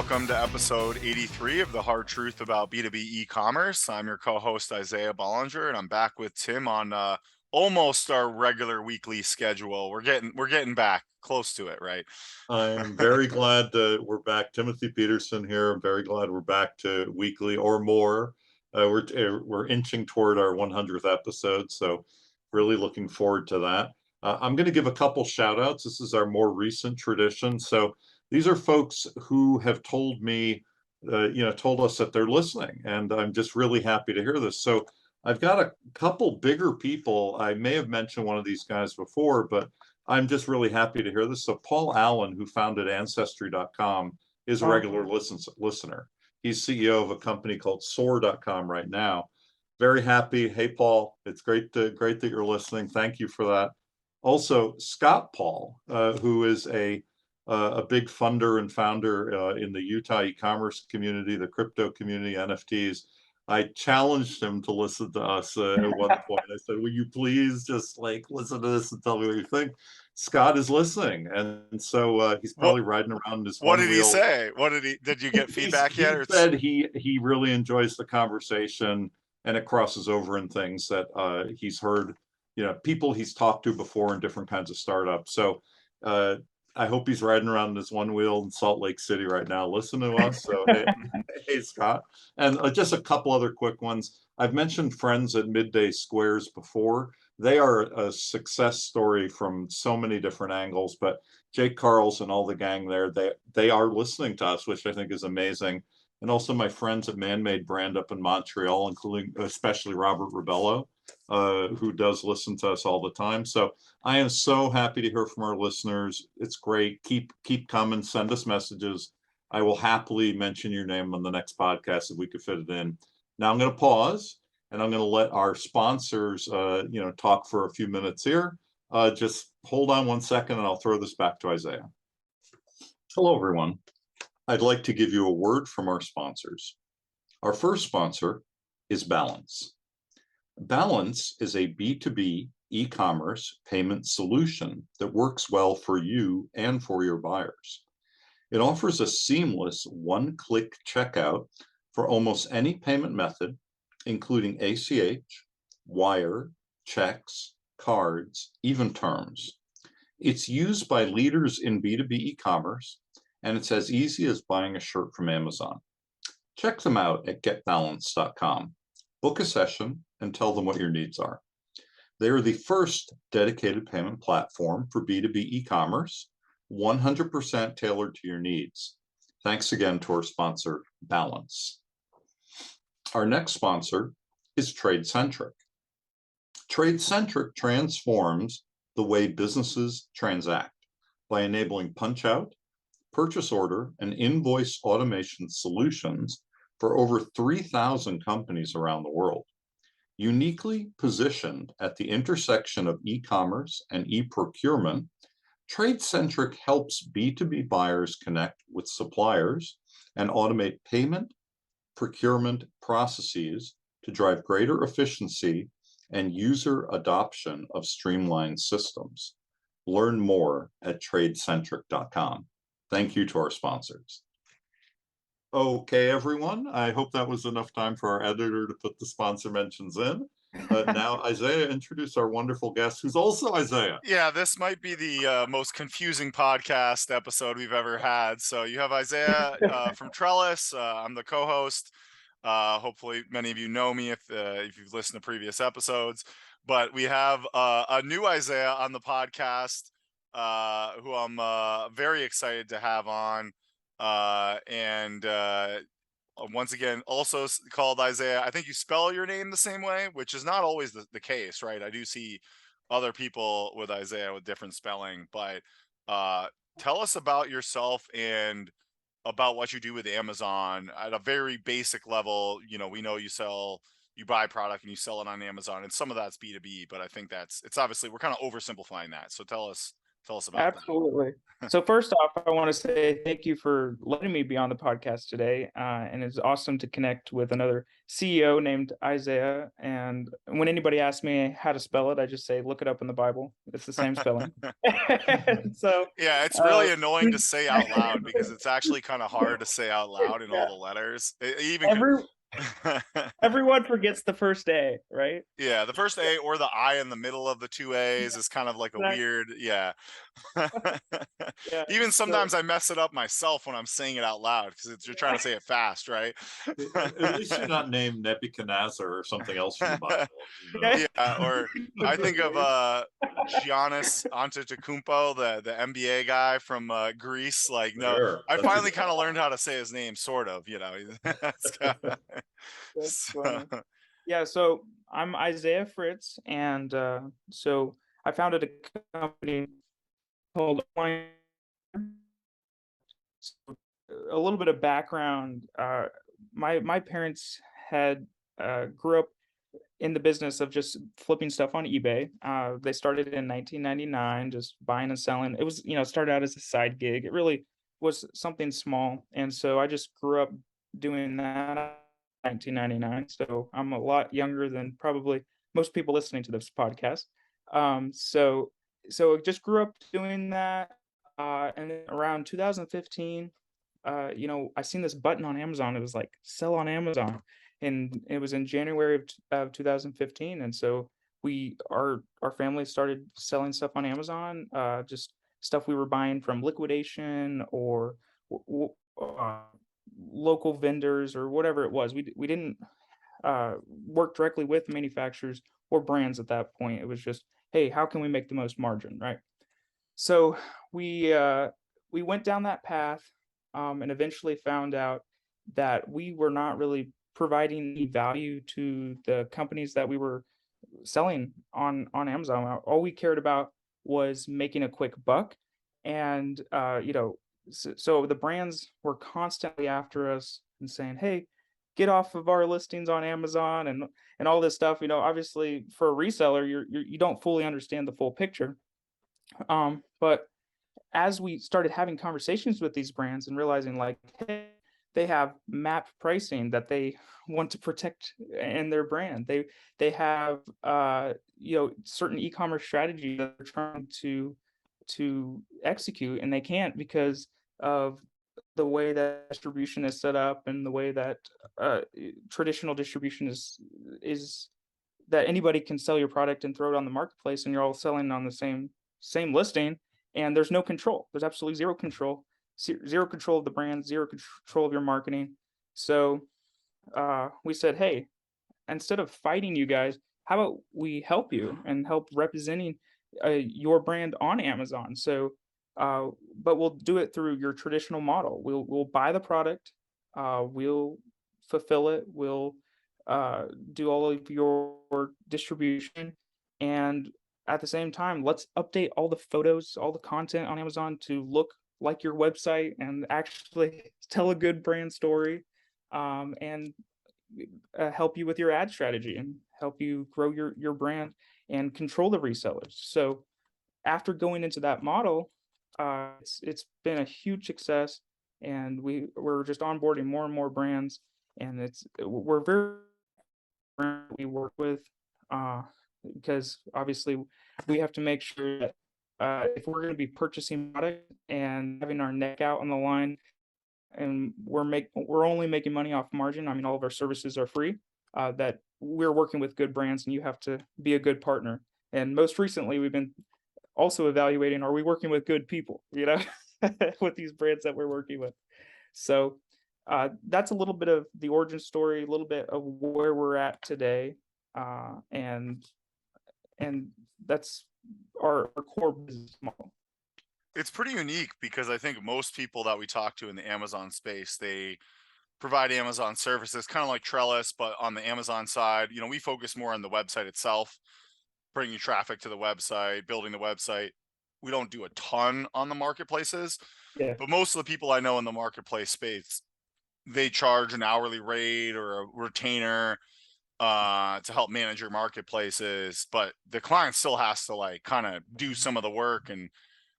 welcome to episode 83 of the Hard Truth About B2B e-commerce. I'm your co-host Isaiah Bollinger, and I'm back with Tim on almost our regular weekly schedule. We're getting back close to it, right? I am very glad we're back. Timothy Peterson here. I'm very glad we're back to weekly or more. We're inching toward our 100th episode, so really looking forward to that. I'm going to give a couple shout outs. This is our more recent tradition. So these are folks who have told me, told us that they're listening, and I'm just really happy to hear this. So I've got a couple bigger people. I may have mentioned one of these guys before, but I'm just really happy to hear this. So Paul Allen, who founded Ancestry.com, is a regular listener. He's CEO of a company called Soar.com right now. Very happy. Hey, Paul, it's great that you're listening. Thank you for that. Also, Scott Paul, who is a big funder and founder in the Utah e-commerce community, the crypto community, NFTs. I challenged him to listen to us at one point. I said, will you please just listen to this and tell me what you think? Scott is listening. And so he's probably riding around his What one did wheel. he say? Did you get feedback yet? He said he really enjoys the conversation, and it crosses over in things that he's heard, people he's talked to before in different kinds of startups. So I hope he's riding around his one wheel in Salt Lake City right now. Listen to us. So, hey, Scott. And just a couple other quick ones. I've mentioned friends at Midday Squares before. They are a success story from so many different angles, but Jake Carls and all the gang there, they are listening to us, which I think is amazing. And also my friends at Man-Made Brand up in Montreal, including especially Robert Ribello, who does listen to us all the time. So I am so happy to hear from our listeners. It's great. Keep coming. Send us messages. I will happily mention your name on the next podcast if we could fit it in. Now I'm going to pause, and I'm going to let our sponsors, talk for a few minutes here. Just hold on one second, and I'll throw this back to Isaiah. Hello, everyone. I'd like to give you a word from our sponsors. Our first sponsor is Balance. Balance is a B2B e-commerce payment solution that works well for you and for your buyers. It offers a seamless one-click checkout for almost any payment method, including ACH, wire, checks, cards, even terms. It's used by leaders in B2B e-commerce, and it's as easy as buying a shirt from Amazon. Check them out at getbalance.com. Book a session and tell them what your needs are. They are the first dedicated payment platform for B2B e-commerce, 100% tailored to your needs. Thanks again to our sponsor, Balance. Our next sponsor is TradeCentric. TradeCentric transforms the way businesses transact by enabling punch-out, purchase order, and invoice automation solutions for over 3,000 companies around the world. Uniquely positioned at the intersection of e-commerce and e-procurement, TradeCentric helps B2B buyers connect with suppliers and automate payment, procurement processes to drive greater efficiency and user adoption of streamlined systems. Learn more at tradecentric.com. Thank you to our sponsors. Okay, everyone. I hope that was enough time for our editor to put the sponsor mentions in. Now, Isaiah, introduce our wonderful guest, who's also Isaiah. Yeah, this might be the most confusing podcast episode we've ever had. So you have Isaiah from Trellis. I'm the co-host. Hopefully, many of you know me if you've listened to previous episodes. But we have a new Isaiah on the podcast, who I'm very excited to have on. Once again, also called Isaiah. I think you spell your name the same way, which is not always the case, right? I do see other people with Isaiah with different spelling, but tell us about yourself and about what you do with Amazon at a very basic level. We know you buy product and you sell it on Amazon, and some of that's B2B, but I think it's obviously we're kind of oversimplifying that. So tell us Tell us about Absolutely. So first off, I want to say thank you for letting me be on the podcast today. And it's awesome to connect with another CEO named Isaiah. And when anybody asks me how to spell it, I just say, look it up in the Bible. It's the same spelling. So yeah, it's really annoying to say out loud because it's actually kind of hard to say out loud in all the letters. Everyone forgets the first A, right? Yeah, the first A or the I in the middle of the two A's is kind of like a weird, yeah. Even sometimes I mess it up myself when I'm saying it out loud because you're trying to say it fast, right? At least you're not named Nebuchadnezzar or something else from the Bible. Yeah, or I think of Giannis Antetokounmpo, the NBA guy from Greece. Like, no, Sure. I finally kind of learned how to say his name, sort of. That's funny. Yeah, so I'm Isaiah Fritz, and so I founded a company called a little bit of background. My parents had grew up in the business of just flipping stuff on eBay. They started in 1999, just buying and selling. It was, started out as a side gig. It really was something small, and so I just grew up doing that. 1999, so I'm a lot younger than probably most people listening to this podcast. So just grew up doing that, and then around 2015, I seen this button on Amazon. It was like sell on Amazon, and it was in January of 2015, and so our family started selling stuff on Amazon, just stuff we were buying from liquidation or local vendors or whatever it was. We didn't work directly with manufacturers or brands at that point. It was just, hey, how can we make the most margin, right? So we went down that path, and eventually found out that we were not really providing any value to the companies that we were selling on Amazon. All we cared about was making a quick buck, and so the brands were constantly after us and saying, hey, get off of our listings on Amazon and all this stuff. Obviously for a reseller, you don't fully understand the full picture. But as we started having conversations with these brands and realizing, like, hey, they have map pricing that they want to protect in their brand. They have certain e-commerce strategies that they're trying to execute, and they can't because of the way that distribution is set up and the way that traditional distribution is that anybody can sell your product and throw it on the marketplace, and you're all selling on the same listing, and there's no control. There's absolutely zero control of the brand, zero control of your marketing. So we said, hey, instead of fighting you guys, how about we help you and help representing your brand on Amazon? So, but we'll do it through your traditional model. We'll buy the product, we'll fulfill it, we'll do all of your distribution, and at the same time, let's update all the photos, all the content on Amazon to look like your website and actually tell a good brand story, and help you with your ad strategy and help you grow your brand and control the resellers. So after going into that model, it's been a huge success, and we're just onboarding more and more brands, and we're very we work with, because obviously we have to make sure that if we're going to be purchasing product and having our neck out on the line, and we're only making money off margin. I mean, all of our services are free. That we're working with good brands, and you have to be a good partner. And most recently, we've been also evaluating: are we working with good people? With these brands that we're working with. So that's a little bit of the origin story, a little bit of where we're at today, and that's our core business model. It's pretty unique because I think most people that we talk to in the Amazon space, they provide Amazon services, kind of like Trellis, but on the Amazon side, we focus more on the website itself, bringing traffic to the website, building the website. We don't do a ton on the marketplaces, but most of the people I know in the marketplace space, they charge an hourly rate or a retainer to help manage your marketplaces, but the client still has to kind of do some of the work and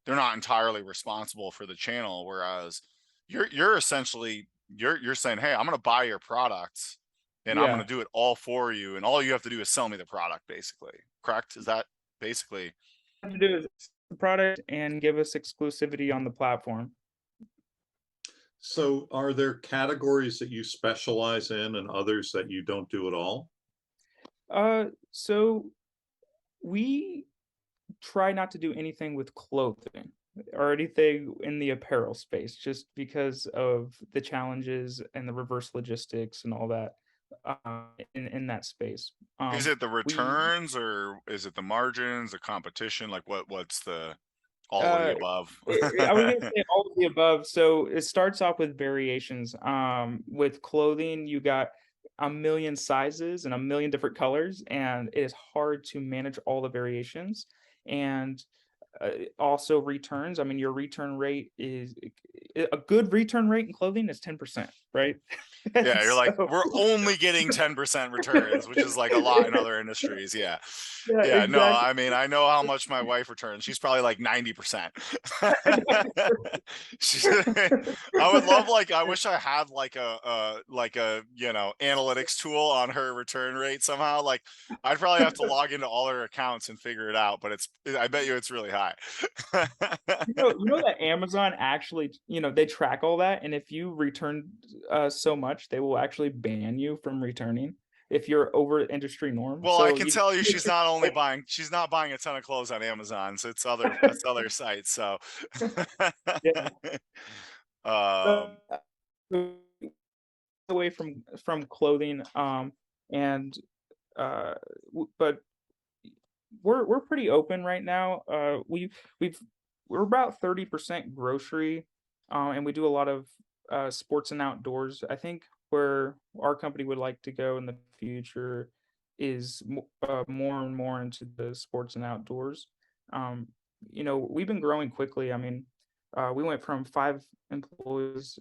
they're not entirely responsible for the channel. Whereas you're essentially, you're saying, hey, I'm going to buy your products and I'm going Yeah. to do it all for you. And all you have to do is sell me the product, basically. Correct? Is that basically? What to do is the product and give us exclusivity on the platform. So are there categories that you specialize in and others that you don't do at all? So we try not to do anything with clothing or anything in the apparel space, just because of the challenges and the reverse logistics and all that in that space. Is it the We returns or is it the margins, the competition? Like what's the all of the uh, above? I was gonna say all of the above. So it starts off with variations. With clothing, you got a million sizes and a million different colors, and it is hard to manage all the variations. And also returns. I mean, your return rate is a good return rate in clothing is 10%, right? And Yeah, you're like, so we're only getting 10% returns, which is like a lot in other industries. Yeah. yeah, Yeah, no, exactly. I mean, I know how much my wife returns. She's probably like 90%. I would love, like, I wish I had like a analytics tool on her return rate somehow. Like, I'd probably have to log into all her accounts and figure it out, but I bet you it's really high. You know that Amazon actually, they track all that, and if you return so much, they will actually ban you from returning if you're over industry norm. Well, I So can you tell you she's not buying a ton of clothes on Amazon. So it's other sites. So yeah. um Away from clothing, and but we're pretty open right now. We're about 30% grocery, and we do a lot of sports and outdoors. I think where our company would like to go in the future is more and more into the sports and outdoors. Um, we've been growing quickly. I mean, we went from 5 employees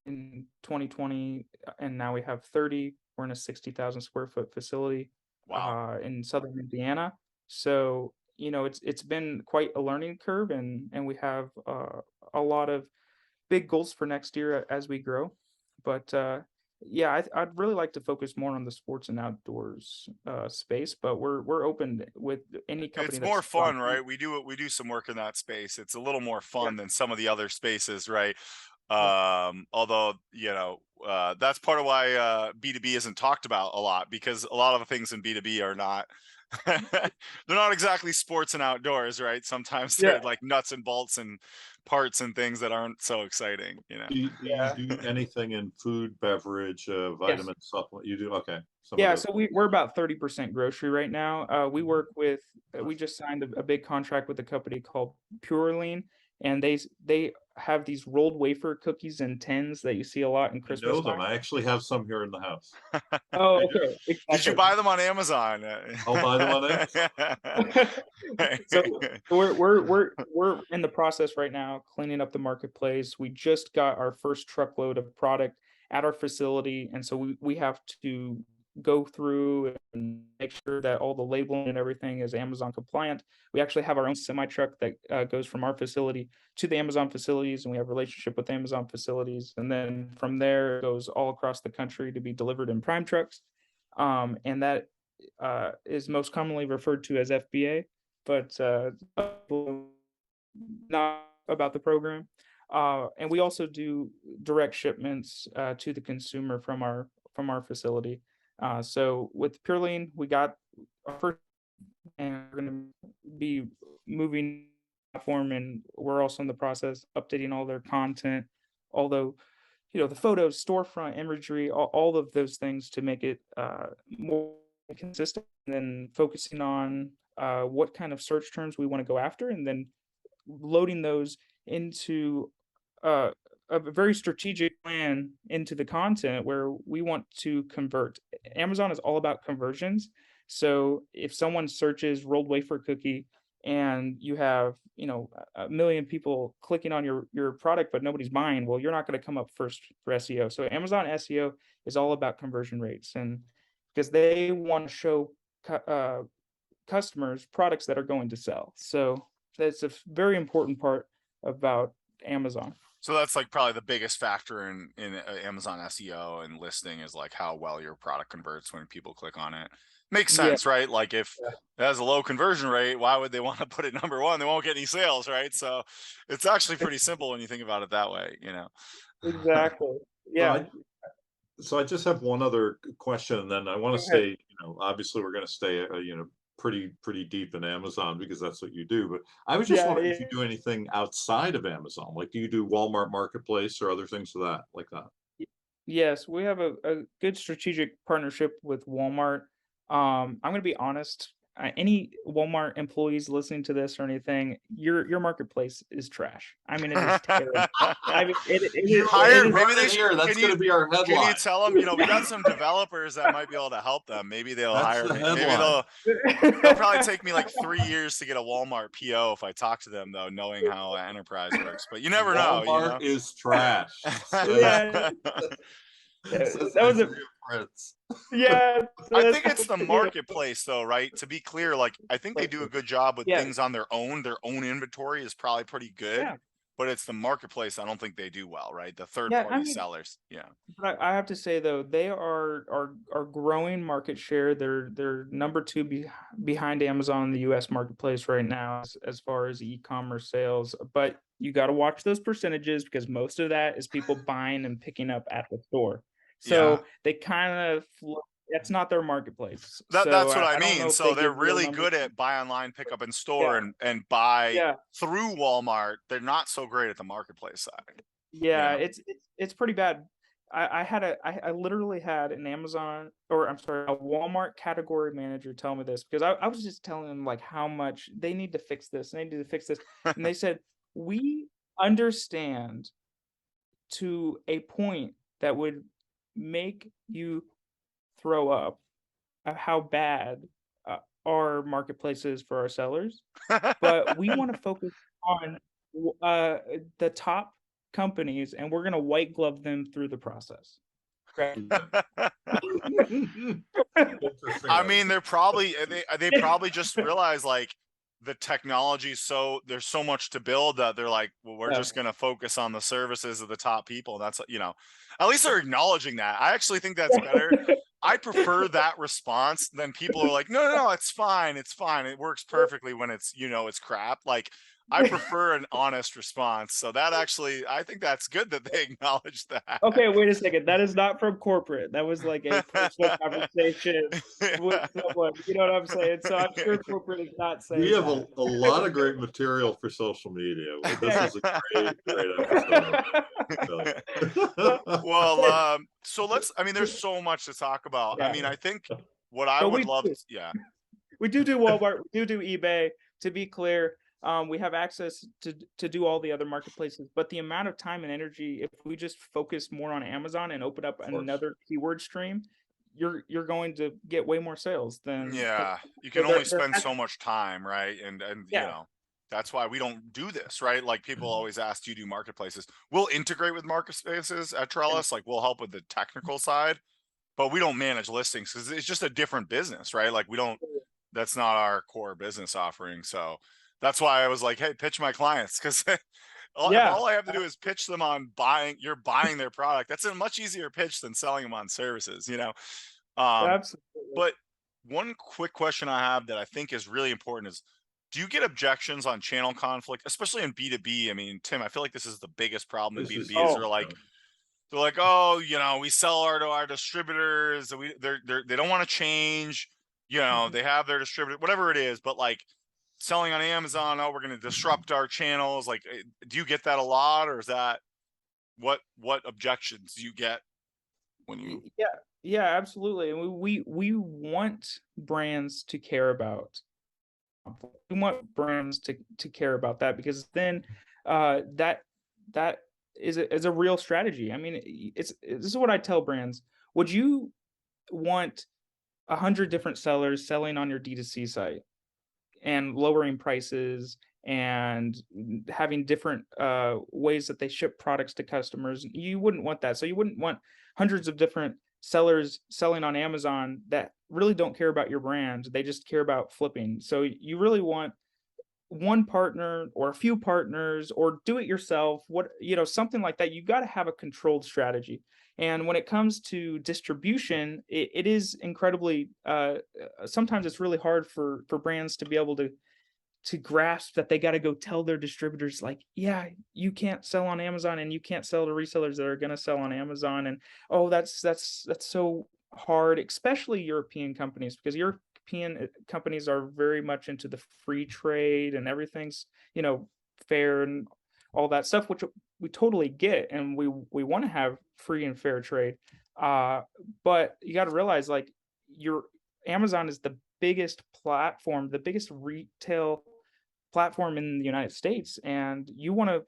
in 2020, and now we have 30. We're in a 60,000 square foot facility wow. in southern Indiana. So it's been quite a learning curve, and we have a lot of big goals for next year as we grow. But yeah, I'd really like to focus more on the sports and outdoors space. But we're open with any company It's that's more fun, right? We do some work in that space. It's a little more yeah, fun than some of the other spaces, right? yeah. Although, that's part of why B2B isn't talked about a lot, because a lot of the things in B2B are not they're not exactly sports and outdoors, right? Sometimes Yeah. they're like nuts and bolts and parts and things that aren't so exciting, you know. Do you do anything in food, beverage, Yes. vitamin supplement? You do? Okay. Some of Yeah, those. so we're about 30% grocery right now. We just signed a big contract with a company called Pure Lean, and they have these rolled wafer cookies in tins that you see a lot in I Christmas know time. them. I actually have some here in the house. Oh, I do. okay, Did you exactly. buy them on Amazon? I'll buy them on Amazon. So we're in the process right now cleaning up the marketplace. We just got our first truckload of product at our facility, and so we have to go through and make sure that all the labeling and everything is Amazon compliant. We actually have our own semi truck that goes from our facility to the Amazon facilities, and we have a relationship with Amazon facilities. And then from there, it goes all across the country to be delivered in prime trucks. And that is most commonly referred to as FBA, but not about the program. And we also do direct shipments to the consumer from our facility. So with Pure Lean, we got our first, and we're going to be moving platform, and we're also in the process updating all their content, although the photos, storefront imagery, all of those things to make it more consistent, and then focusing on what kind of search terms we want to go after, and then loading those into uh, a very strategic plan into the content where we want to convert. Amazon is all about conversions. So if someone searches rolled wafer cookie and you have, a million people clicking on your product, but nobody's buying, well, you're not going to come up first for SEO. So Amazon SEO is all about conversion rates, and because they want to show customers products that are going to sell. So That's a very important part about Amazon. So that's like probably the biggest factor in Amazon SEO and listing is like how well your product converts when people click on it. Makes Yeah. sense, right? Like if it has a low conversion rate, why would they want to put it number one? They won't get any sales, right? So it's actually pretty simple when you think about it that way, you know. Exactly. Yeah. So I just have one other question, and then I want to Go ahead. stay, obviously we're going to stay, pretty deep in Amazon because that's what you do. But I was just Yeah, wondering if yeah. you do anything outside of Amazon, like do you do Walmart Marketplace or other things like that? Yes, we have a good strategic partnership with Walmart. I'm going to be honest. Any Walmart employees listening to this or anything, your marketplace is trash. I mean, it is terrible. I mean, You hired, maybe Right they here, should, that's going to be our can you headline. tell them, we got some developers that might be able to help them. Maybe they'll That's hire the me. Maybe headline. they'll probably take me like 3 years to get a Walmart PO if I talk to them though, knowing how enterprise works, but you never know, Walmart is trash. Yeah, Says that was a Isaiah Fritz. yeah. I think it's the marketplace though, right? To be clear, like I think they do a good job with Yeah. things on their own inventory is probably pretty good. Yeah. But it's the marketplace I don't think they do well, right? The third Yeah, party I mean, sellers. Yeah. but I have to say though, they are growing market share. They're number two behind Amazon in the U.S. marketplace right now as far as e-commerce sales. But you got to watch those percentages because most of that is people buying and picking up at the store. So they kind of that's not their marketplace. That's So what I don't know mean. if So they they're give real really numbers. good at buy online, pick up in store Yeah. and buy Yeah. through Walmart. They're not so great at the marketplace side. Yeah, Yeah. it's pretty bad. I literally had an Amazon, or I'm sorry, a Walmart category manager tell me this because I was just telling them like how much they need to fix this, they need to fix this. And they said, we understand to a point that would make you throw up how bad our marketplace is for our sellers, but we want to focus on the top companies, and we're going to white glove them through the process. I mean, they're probably they probably just realize like the technology, so there's so much to build that they're like, well, we're just gonna focus on the services of the top people. That's at least they're acknowledging that. I actually think that's better. I prefer that response than people are like, no, it's fine, it works perfectly when it's it's crap. Like I prefer an honest response. So that actually, I think that's good that they acknowledge that. Okay, wait a second. That is not from corporate. That was like a personal conversation with someone. You know what I'm saying? So I'm sure corporate is not saying We have that. a lot of great material for social media. This is a great episode. Well, so there's so much to talk about. I mean, I think what I would love, we do Walmart, we do eBay. To be clear, we have access to do all the other marketplaces, but the amount of time and energy, if we just focus more on Amazon and open up another keyword stream, you're going to get way more sales than you can only spend so much time, right? And that's why we don't do this, right? Like people always ask, do you do marketplaces? We'll integrate with marketplaces at Trellis, like we'll help with the technical side, but we don't manage listings because it's just a different business, right? Like that's not our core business offering. So that's why I was like, hey, pitch my clients, because all I have to do is pitch them on you're buying their product. That's a much easier pitch than selling them on services, Absolutely. But one quick question I have that I think is really important is, do you get objections on channel conflict, especially in B2B? I mean, Tim, I feel like this is the biggest problem in B2B is they're like, oh, we sell to our distributors. They don't want to change, they have their distributor, whatever it is, but like selling on Amazon, oh, we're going to disrupt our channels. Like, do you get that a lot, or is that what objections do you get when you? Yeah, absolutely. And we want brands to care about. We want brands to care about that, because then that is a real strategy. I mean, this is what I tell brands. Would you want 100 different sellers selling on your D2C site and lowering prices and having different ways that they ship products to customers? You wouldn't want that. So you wouldn't want hundreds of different sellers selling on Amazon that really don't care about your brand. They just care about flipping. So you really want one partner or a few partners or do it yourself, something like that. You got to have a controlled strategy. And when it comes to distribution, it is incredibly, sometimes it's really hard for brands to be able to grasp that they got to go tell their distributors, like, yeah, you can't sell on Amazon and you can't sell to resellers that are going to sell on Amazon. And oh, that's so hard, especially European companies, because European companies are very much into the free trade and everything's, fair and all that stuff, which we totally get. And we want to have free and fair trade. But you got to realize, like, your Amazon is the biggest platform, the biggest retail platform in the United States, and you want to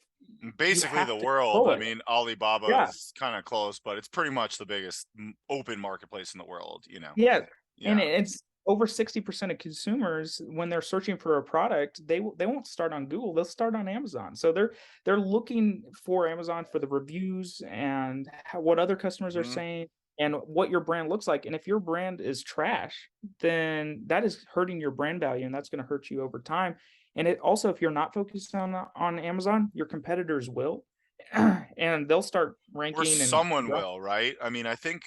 basically the world. I mean, Alibaba is kind of close, but it's pretty much the biggest open marketplace in the world, Yeah. And it's over 60% of consumers, when they're searching for a product, they won't start on Google, they'll start on Amazon. So they're looking for Amazon for the reviews and what other customers are saying and what your brand looks like. And if your brand is trash, then that is hurting your brand value, and that's going to hurt you over time. And it also, if you're not focused on Amazon, your competitors will, and they'll start ranking. Or someone will, right? I mean, I think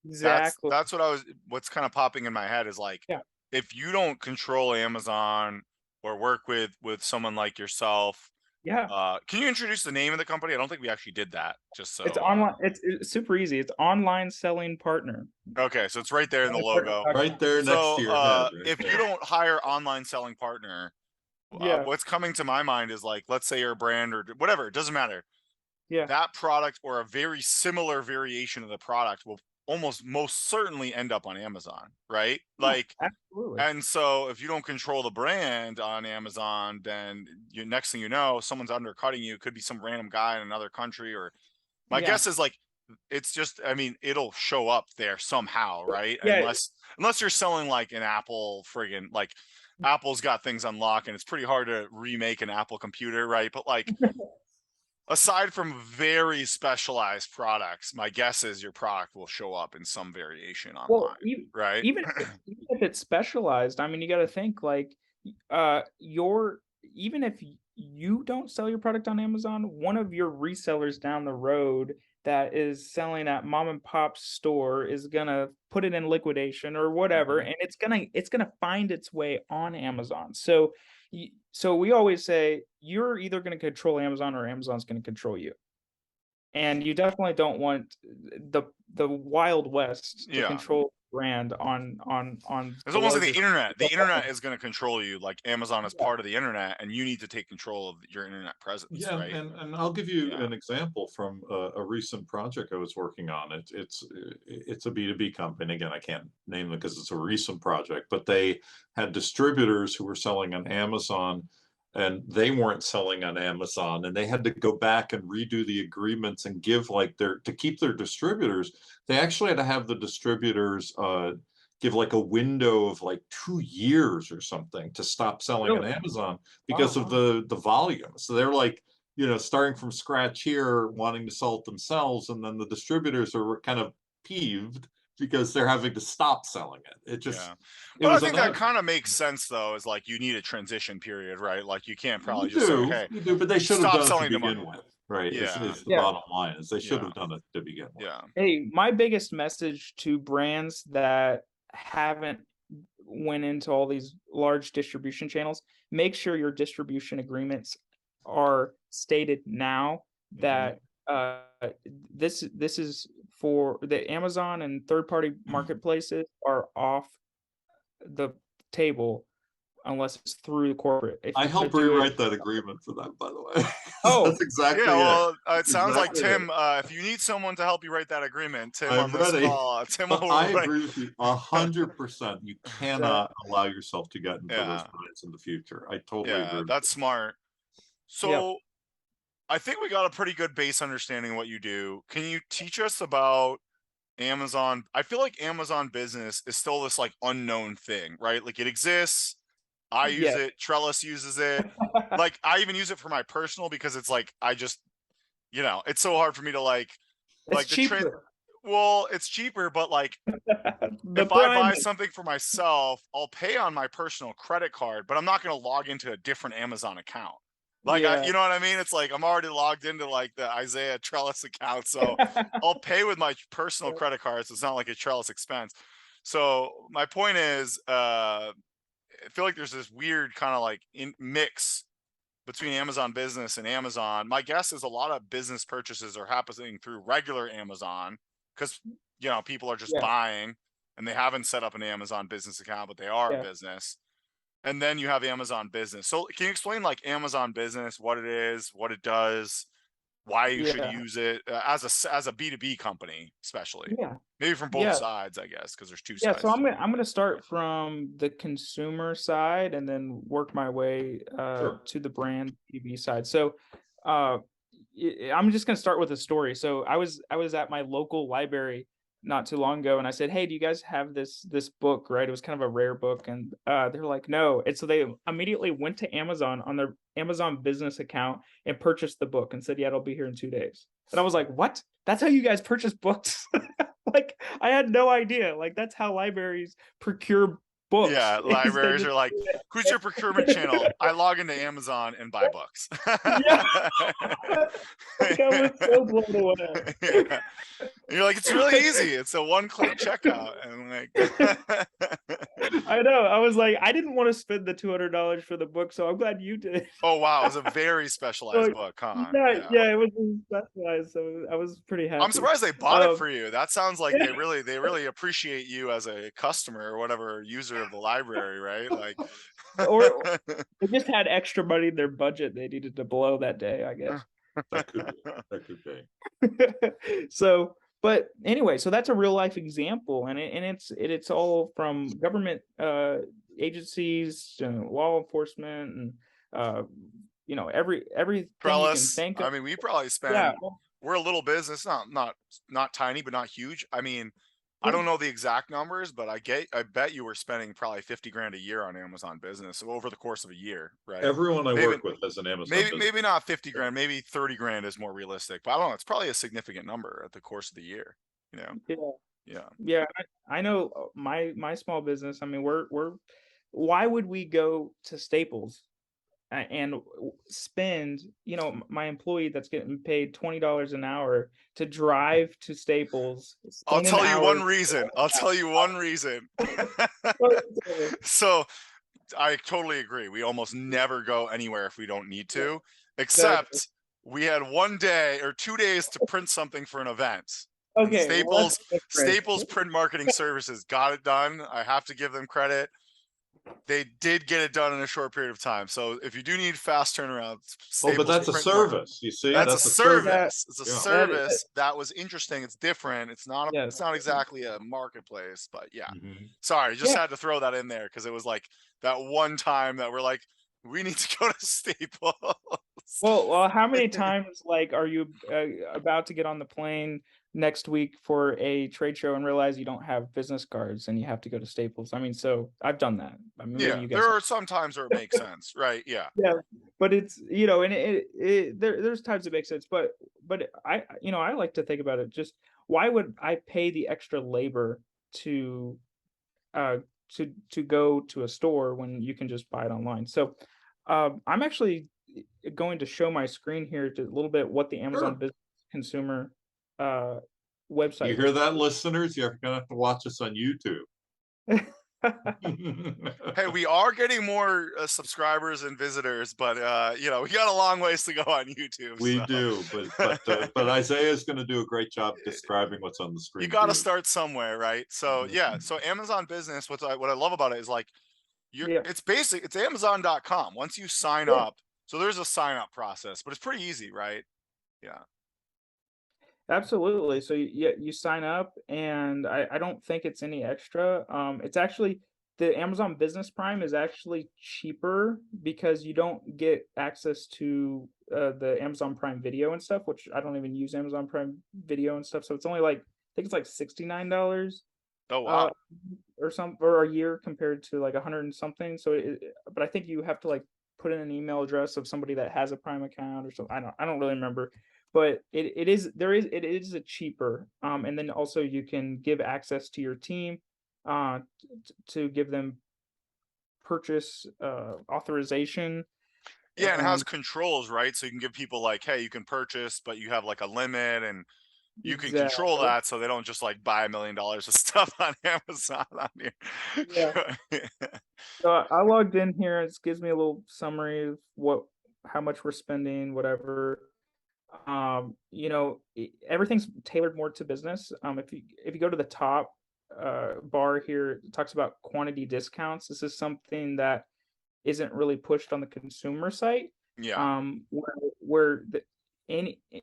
exactly that's what's kind of popping in my head is like, if you don't control Amazon or work with someone like yourself. Can you introduce the name of the company? I don't think we actually did that. Just so it's online. It's super easy. It's Online Selling Partner. Okay, so it's right there in the logo. Right there next to your head. If you don't hire Online Selling Partner, what's coming to my mind is, like, let's say your brand or whatever, it doesn't matter. That product or a very similar variation of the product will most certainly end up on Amazon, right? Like, absolutely. And so if you don't control the brand on Amazon, then next thing you know, someone's undercutting you. It could be some random guy in another country, or my guess is, like, it's just, I mean, it'll show up there somehow, right? Unless you're selling like an Apple friggin', like, Apple's got things unlocked and it's pretty hard to remake an Apple computer, right? But like, aside from very specialized products, my guess is your product will show up in some variation online, right? Even if it's specialized, I mean, you got to think, like, even if you don't sell your product on Amazon, one of your resellers down the road that is selling at mom and pop store is gonna put it in liquidation or whatever, and it's gonna find its way on Amazon. So we always say, you're either going to control Amazon or Amazon's going to control you. And you definitely don't want the Wild West to control brand on. It's almost like the internet. The internet is going to control you, like Amazon is part of the internet, and you need to take control of your internet presence. Right? And I'll give you an example from a recent project I was working on. It's a B2B company. Again, I can't name them because it's a recent project, but they had distributors who were selling on Amazon, and they weren't selling on Amazon, and they had to go back and redo the agreements and give, like, to keep their distributors, they actually had to have the distributors give like a window of like 2 years or something to stop selling on Amazon because of the volume. So they're like, starting from scratch here, wanting to sell it themselves, and then the distributors are kind of peeved because they're having to stop selling it. It just, but I think that kind of makes sense, though, is like, you need a transition period, right? Like, you can't probably just say, okay, you do, but they should have done it to begin with, right? Yeah. It's the bottom line, is they should have done it to begin with. Hey, my biggest message to brands that haven't went into all these large distribution channels: make sure your distribution agreements are stated now that this is for the Amazon and third-party marketplaces are off the table unless it's through the corporate. I helped rewrite that agreement for them, by the way. That's exactly it. Well, it sounds like Tim. If you need someone to help you write that agreement, Tim, I'm on this ready. call, Tim will I agree with you 100%. You cannot allow yourself to get into those minds in the future. I totally agree. That's smart. So I think we got a pretty good base understanding of what you do. Can you teach us about Amazon? I feel like Amazon business is still this, like, unknown thing, right? Like, it exists. I use it. Trellis uses it. Like, I even use it for my personal, because it's like, I just, it's so hard for me to like it's cheaper. Well, it's cheaper, but like The if I Prime. buy something for myself, I'll pay on my personal credit card, but I'm not going to log into a different Amazon account. Like, Yeah. you know what I mean? It's like I'm already logged into like the Isaiah Trellis account, so I'll pay with my personal credit card. So it's not like a Trellis expense. So my point is, I feel like there's this weird kind of like mix between Amazon Business and Amazon. My guess is a lot of business purchases are happening through regular Amazon because people are just Yeah. buying and they haven't set up an Amazon business account, but they are a Yeah. business. And then you have Amazon Business. So can you explain like Amazon Business, what it is, what it does, why you should Yeah. use it as a B2B company, especially? Yeah. Maybe from both Yeah. sides, I guess, because there's two Yeah, sides. so I'm gonna start from the consumer side and then work my way Sure. to the brand B2B side. So I'm just gonna start with a story. So I was at my local library not too long ago, and I said, "Hey, do you guys have this book?" Right? It was kind of a rare book, and they're like, "No." And so they immediately went to Amazon on their Amazon business account and purchased the book and said, "Yeah, it'll be here in 2 days." And I was like, "What? That's how you guys purchase books?" Like, I had no idea. Like, that's how libraries procure books. Yeah, is they libraries just are like, who's your procurement channel? I log into Amazon and buy books. Yeah. Like, I was so blown away. Yeah. And you're like, it's really easy. It's a one-click checkout. And like, I know. I was like, I didn't want to spend the $200 for the book, so I'm glad you did. oh wow, it was a very specialized book, huh? Yeah, it was specialized, so I was pretty happy. I'm surprised they bought it for you. That sounds like they really appreciate you as a customer or whatever user of the library, right? Like, or they just had extra money in their budget they needed to blow that day, I guess. That could be. So, but anyway, so that's a real life example, and it's all from government agencies, law enforcement, and everything Trellis. you can think of. I mean, we probably spend. Yeah. We're a little business, not tiny, but not huge. I mean, I don't know the exact numbers, but I bet you were spending probably 50 grand a year on Amazon Business over the course of a year, right? Everyone I work with has an Amazon business. Maybe not 50 grand, maybe 30 grand is more realistic, but I don't know. It's probably a significant number at the course of the year, Yeah. I know my small business. I mean, why would we go to Staples and spend, my employee that's getting paid $20 an hour to drive to Staples? I'll tell you one reason. So I totally agree. We almost never go anywhere if we don't need to, except we had 1 day or 2 days to print something for an event. Okay. Staples Print Marketing Services got it done. I have to give them credit. They did get it done in a short period of time. So if you do need fast turnaround, but that's a service. You see, that's a service. It's a Yeah. service that was interesting. It's different. It's not. Yes. It's not exactly a marketplace, but yeah. Mm-hmm. Sorry, just had to throw that in there because it was like that one time that we're like, we need to go to Staples. Well, how many times are you about to get on the plane next week for a trade show and realize you don't have business cards and you have to go to Staples? I mean, so I've done that. I mean, yeah, maybe you guys there are some times where it makes sense, right? Yeah. Yeah, but it's and there's times it makes sense, but I like to think about it. Just why would I pay the extra labor to go to a store when you can just buy it online? So I'm actually going to show my screen here to a little bit what the Amazon Business Consumer website. You hear that, listeners? You're gonna have to watch us on YouTube. Hey, we are getting more subscribers and visitors, but we got a long ways to go on YouTube. We do, but Isaiah is going to do a great job describing what's on the screen. You got to start somewhere, right? So yeah, so Amazon Business. What I love about it is like, it's basic. It's Amazon.com. Once you sign up, so there's a sign up process, but it's pretty easy, right? Yeah. Absolutely. So you sign up, and I don't think it's any extra. It's actually the Amazon Business Prime is actually cheaper because you don't get access to the Amazon Prime Video and stuff, which I don't even use Amazon Prime Video and stuff. So it's only I think it's like $69. Oh wow. Or a year compared to like 100 and something. So but I think you have to put in an email address of somebody that has a Prime account or something. I don't really remember. but it is a cheaper, and then also you can give access to your team, to give them purchase authorization. Yeah, and it has And controls, right? So you can give people like, hey, you can purchase, but you have like a limit, and you can control exactly, that so they don't just like buy $1 million of stuff on Amazon on yeah. you. So I logged in here. It gives me a little summary of how much we're spending, whatever. Everything's tailored more to business. If you go to the top bar here, it talks about quantity discounts. This is something that isn't really pushed on the consumer site. Yeah, Where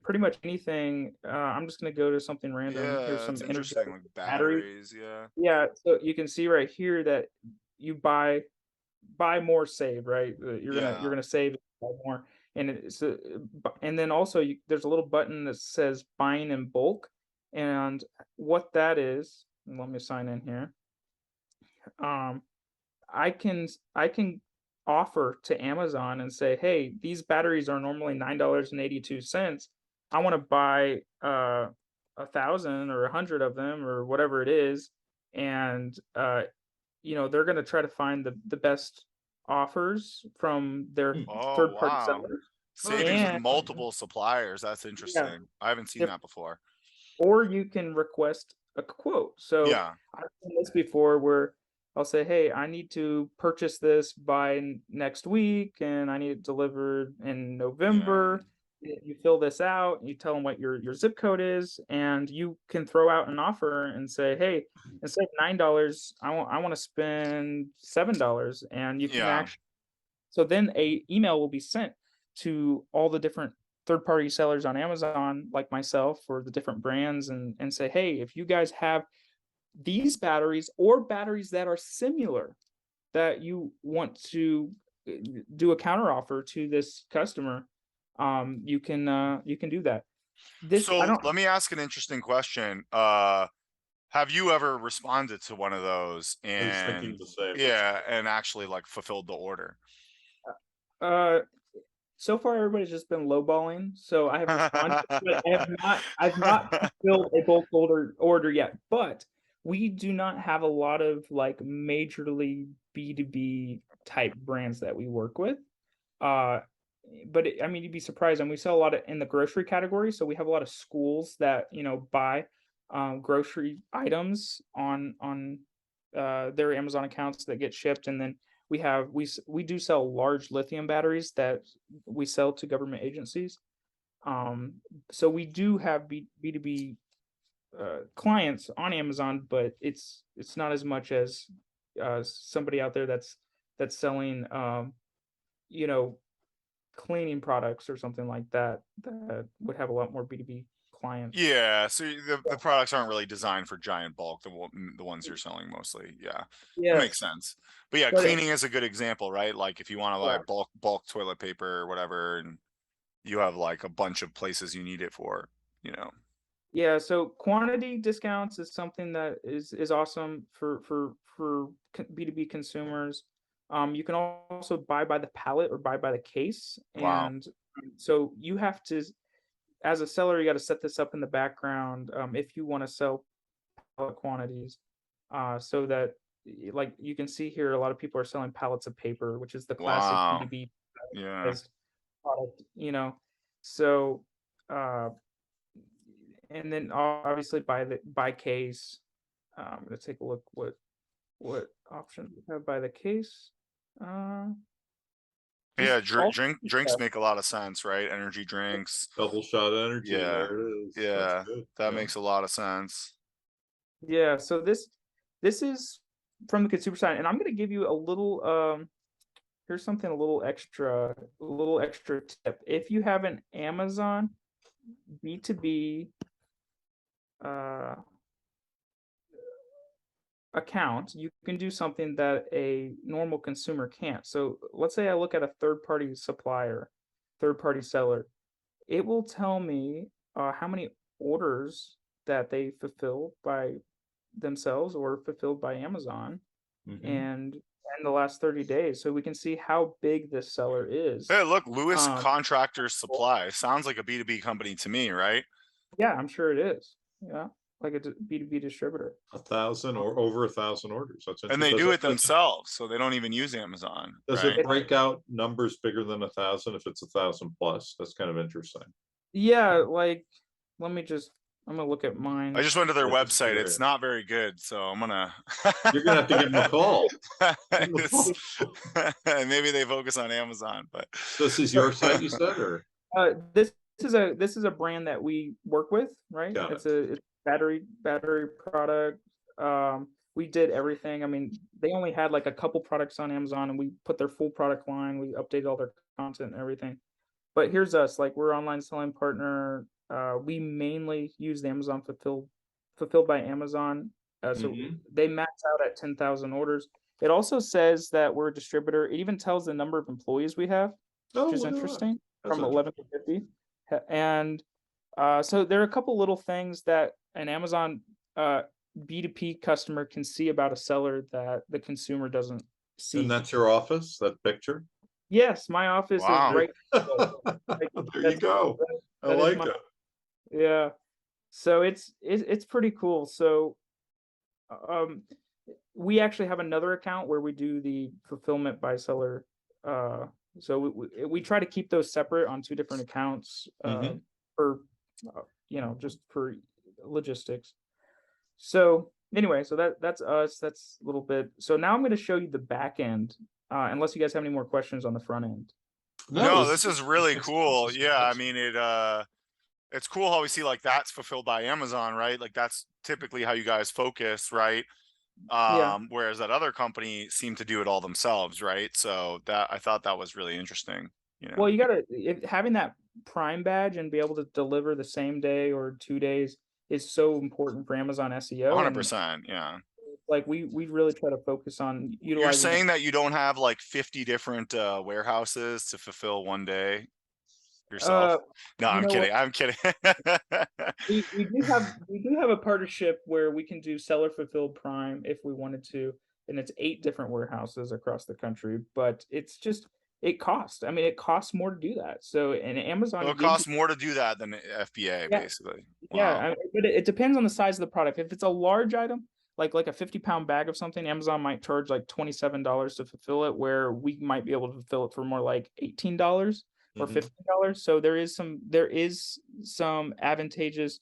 pretty much anything. I'm just gonna go to something random. Here's yeah, some that's energy interesting. Like battery. batteries, yeah. Yeah, so you can see right here that you buy more, save, right? You're Yeah. gonna save, buy more, and and then also there's a little button that says buying in bulk, and what that is. Let me sign in here. Um, I can offer to Amazon and say, hey, these batteries are normally $9.82. I want to buy 1,000 or 100 of them or whatever it is, and they're going to try to find the best offers from their Oh, third party wow. sellers. Oh, that's Savings with And interesting. Yeah. multiple suppliers. That's yeah, interesting. I haven't seen if that before. or you can request a quote. So Yeah. I've done this before where I'll say, hey, I need to purchase this by next week and I need it delivered in Yeah. November. You fill this out, you tell them what your zip code is, and you can throw out an offer and say, hey, instead of $9, I want to spend $7, and you can Yeah. actually. So then a email will be sent to all the different third party sellers on Amazon, like myself, or the different brands, and say, hey, if you guys have these batteries or batteries that are similar that you want to do a counter offer to this customer, you can do that. This I So don't. let me ask an interesting question. Have you ever responded to one of those I was thinking and the same. yeah, and actually like fulfilled the order? Uh, so far everybody's just been lowballing, so I have responded, but I've not fulfilled a bulk order yet. But we do not have a lot of like majorly B2B type brands that we work with. Uh, but I mean, you'd be surprised, and we sell a lot in the grocery category. So we have a lot of schools that buy grocery items on their Amazon accounts that get shipped, and then we do sell large lithium batteries that we sell to government agencies. So we do have B2B clients on Amazon, but it's not as much as somebody out there that's selling you know cleaning products or something like that that would have a lot more B2B clients. Yeah, so the Yeah. products aren't really designed for giant bulk, the ones you're selling mostly. Yeah. That makes Yes, sense. But yeah, but cleaning is a good example, right? Like if you want to buy yeah. bulk toilet paper or whatever, and you have like a bunch of places you need it for, you know. Yeah, so quantity discounts is something that is awesome for B2B consumers. You can also buy by the pallet or buy by the case, Wow. and so you have to, as a seller, you got to set this up in the background if you want to sell pallet quantities, so that like you can see here, a lot of people are selling pallets of paper, which is the classic Wow. B2B Yeah. as product. So. Uh, and then obviously by case. Let's take a look what options we have by the case. Uh, Yeah, just all drinks stuff. make a lot of sense, right? Energy drinks. Double shot energy. Yeah. There it is. That's Yeah. good. That Yeah. makes a lot of sense. Yeah, so this is from the consumer side, and I'm gonna give you a little here's something a little extra tip. If you have an Amazon B2B uh account, you can do something that a normal consumer can't. So let's say I look at a third party supplier, third party seller, it will tell me how many orders that they fulfill by themselves or fulfilled by Amazon. Mhm. and in the last 30 days, so we can see how big this seller is. Hey, look, Lewis Um, Contractor Supply sounds like a B2B company to me, right? yeah, I'm sure it is. Yeah, like a B2B distributor. 1,000 or over 1,000 orders. That's And they interesting. do it themselves, so they don't even use Amazon, Does right? it break out numbers bigger than 1,000 if it's 1,000 plus? That's kind of interesting. Yeah, like I'm gonna look at mine. I just went to their I'm just website. curious. It's not very good, so I'm gonna. You're gonna have to give them a call. Maybe they focus on Amazon, but This is your site, you said, or? This is a brand that we work with, right? Got It's a battery product. We did everything. I mean, they only had like a couple products on Amazon, and we put their full product line. We updated all their content and everything. But here's us, like we're online selling partner. We mainly use the Amazon fulfilled by Amazon. So Mhm. they max out at 10,000 orders. It also says that we're a distributor. It even tells the number of employees we have, Oh, which is look at that. interesting, That's from 11 to 50. And so there are a couple little things that an Amazon B2P customer can see about a seller that the consumer doesn't see. And that's your office, that picture? Yes, my office is Wow. right. There you go. I that is like my- it. Yeah. So it's pretty cool. So we actually have another account where we do the fulfillment by seller. So we try to keep those separate on two different accounts Mhm. for just for logistics. So anyway, so that's us. That's a little bit. So now I'm going to show you the back end, unless you guys have any more questions on the front end. no, this is really it's- cool. it's- Yeah, I it's- mean it's cool how we see like that's fulfilled by Amazon, right? Like that's typically how you guys focus, right? Yeah. Whereas that other company seemed to do it all themselves, right? So that I thought that was really interesting. Well, you gotta having that Prime badge and be able to deliver the same day or 2 days is so important for Amazon SEO. and, 100%. Yeah. Like we really try to focus on utilizing. You're saying that you don't have like 50 different warehouses to fulfill one day yourself? No, I'm kidding. I'm kidding. we do have a partnership where we can do seller fulfilled Prime if we wanted to, and it's 8 different warehouses across the country. But it's just it costs. I mean, it costs more to do that. So and Amazon So it gives costs more to do that than FBA, Yeah. basically. Yeah, but it depends on the size of the product. If it's a large item, like a 50-pound bag of something, Amazon might charge like $27 to fulfill it, where we might be able to fulfill it for more like $18 or Mhm. $15. So there is some advantageous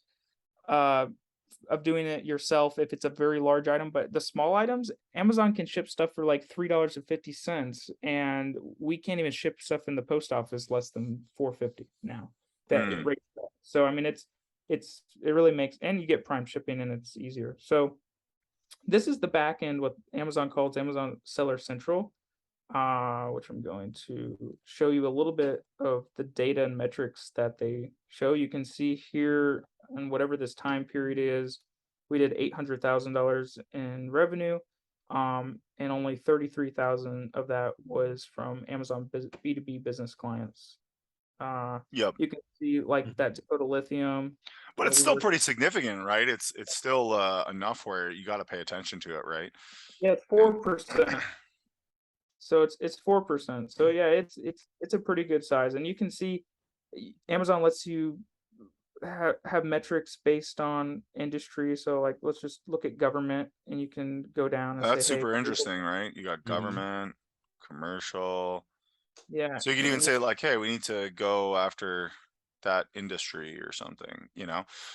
of doing it yourself if it's a very large item. But the small items, Amazon can ship stuff for like $3.50, and we can't even ship stuff in the post office less than $4.50 now. That rate. So I mean, it really makes, and you get Prime shipping, and it's easier. So this is the back end, what Amazon calls Amazon Seller Central, which I'm going to show you a little bit of the data and metrics that they show. You can see here, and whatever this time period is, we did $800,000 in revenue, and only 33,000 of that was from Amazon B2B business clients. Yep. You can see like that Dakota Lithium. But it's still pretty significant, right? It's still enough where you got to pay attention to it, right? Yeah, 4%. So it's 4%. So yeah, it's a pretty good size, and you can see Amazon lets you have metrics based on industry. So like, let's just look at government, and you can go down and That's say, super hey, interesting, right? You got Mhm. government, commercial. yeah. So you can even say like, hey, we need to go after that industry or something,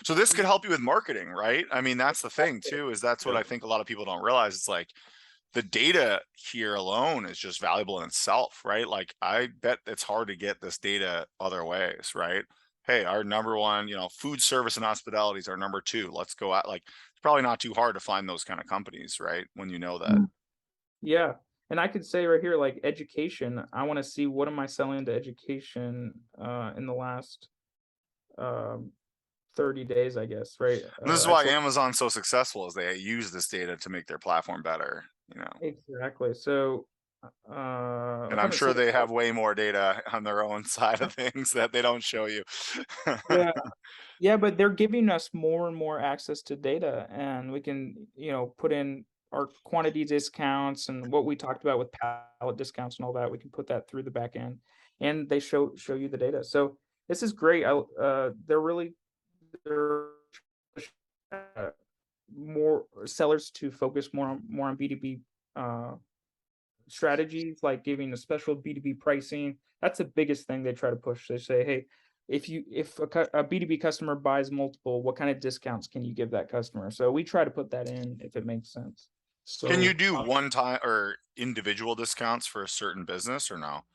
So this could help you with marketing, right? I mean, that's the thing too, is that's what I think a lot of people don't realize. It's like the data here alone is just valuable in itself, right? Like I bet it's hard to get this data other ways, right? Hey, our number one, food service and hospitality is our number 2. Let's go out. Like it's probably not too hard to find those kind of companies, right? When you know that. Yeah. And I could say right here, like education, I want to see what am I selling to education in the last 30 days, I guess, right? And this is why Amazon's so successful, is they use this data to make their platform better, Exactly. So and I'm sure they have way more data on their own side of things that they don't show you. Yeah, but they're giving us more and more access to data, and we can, put in our quantity discounts and what we talked about with pallet discounts and all that. We can put that through the back end, and they show you the data. So this is great. They're more sellers to focus more on B2B strategies, like giving a special B2B pricing. That's the biggest thing they try to push. They say, hey, if a B2B customer buys multiple, what kind of discounts can you give that customer? So we try to put that in if it makes sense. So Can you do one time or individual discounts for a certain business or no?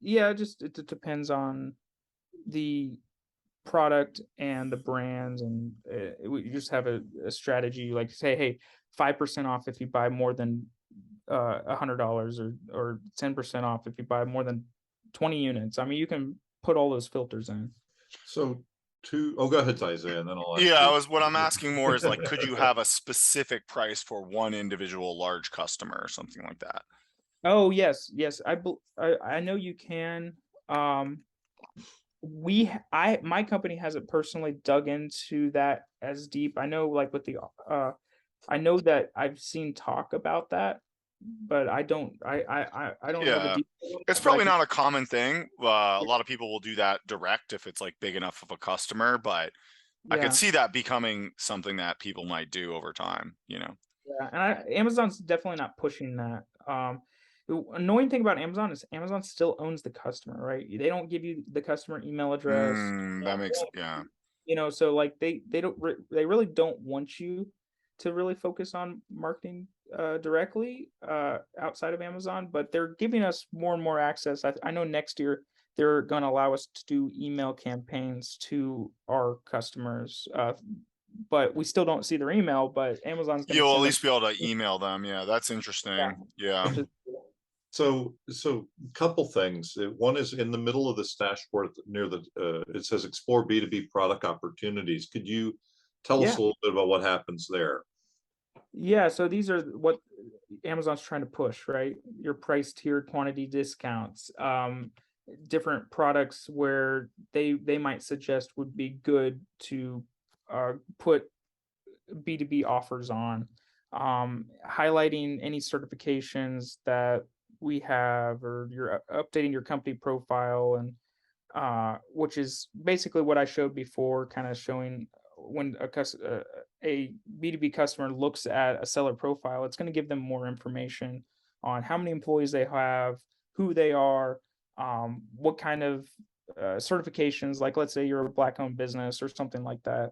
Yeah, just it depends on the product and the brands, and we just have a strategy, like say, hey, 5% off if you buy more than $100, or 10% off if you buy more than 20 units. I mean, you can put all those filters in. So go ahead, Isaiah, and then I'll ask Yeah, you. what I'm asking more is like, could you have a specific price for one individual large customer or something like that? Oh yes, I know you can. My company hasn't personally dug into that as deep. I know, like with the I know that I've seen talk about that, but I don't know the Yeah, details. it's probably not a common thing. A lot of people will do that direct if it's like big enough of a customer, but I could Yeah, see that becoming something that people might do over time, you know? yeah, and Amazon's definitely not pushing that. The annoying thing about Amazon is Amazon still owns the customer, right? They don't give you the customer email address. That makes, yeah. So like they really don't want you to really focus on marketing directly outside of Amazon, but they're giving us more and more access. I know next year they're going to allow us to do email campaigns to our customers, but we still don't see their email. But Amazon's going to You'll at send them, least be able to email them. Yeah, that's interesting. Yeah. which is So couple things. One is in the middle of this dashboard near it says explore B2B product opportunities. Could you tell us yeah. a little bit about what happens there? Yeah, so these are what Amazon's trying to push, right? Your price tiered quantity discounts, different products where they might suggest would be good to put B2B offers on, highlighting any certifications that we have, or you're updating your company profile, and which is basically what I showed before, kind of showing when a B2B customer looks at a seller profile, it's going to give them more information on how many employees they have, who they are, what kind of certifications, like let's say you're a Black-owned business or something like that.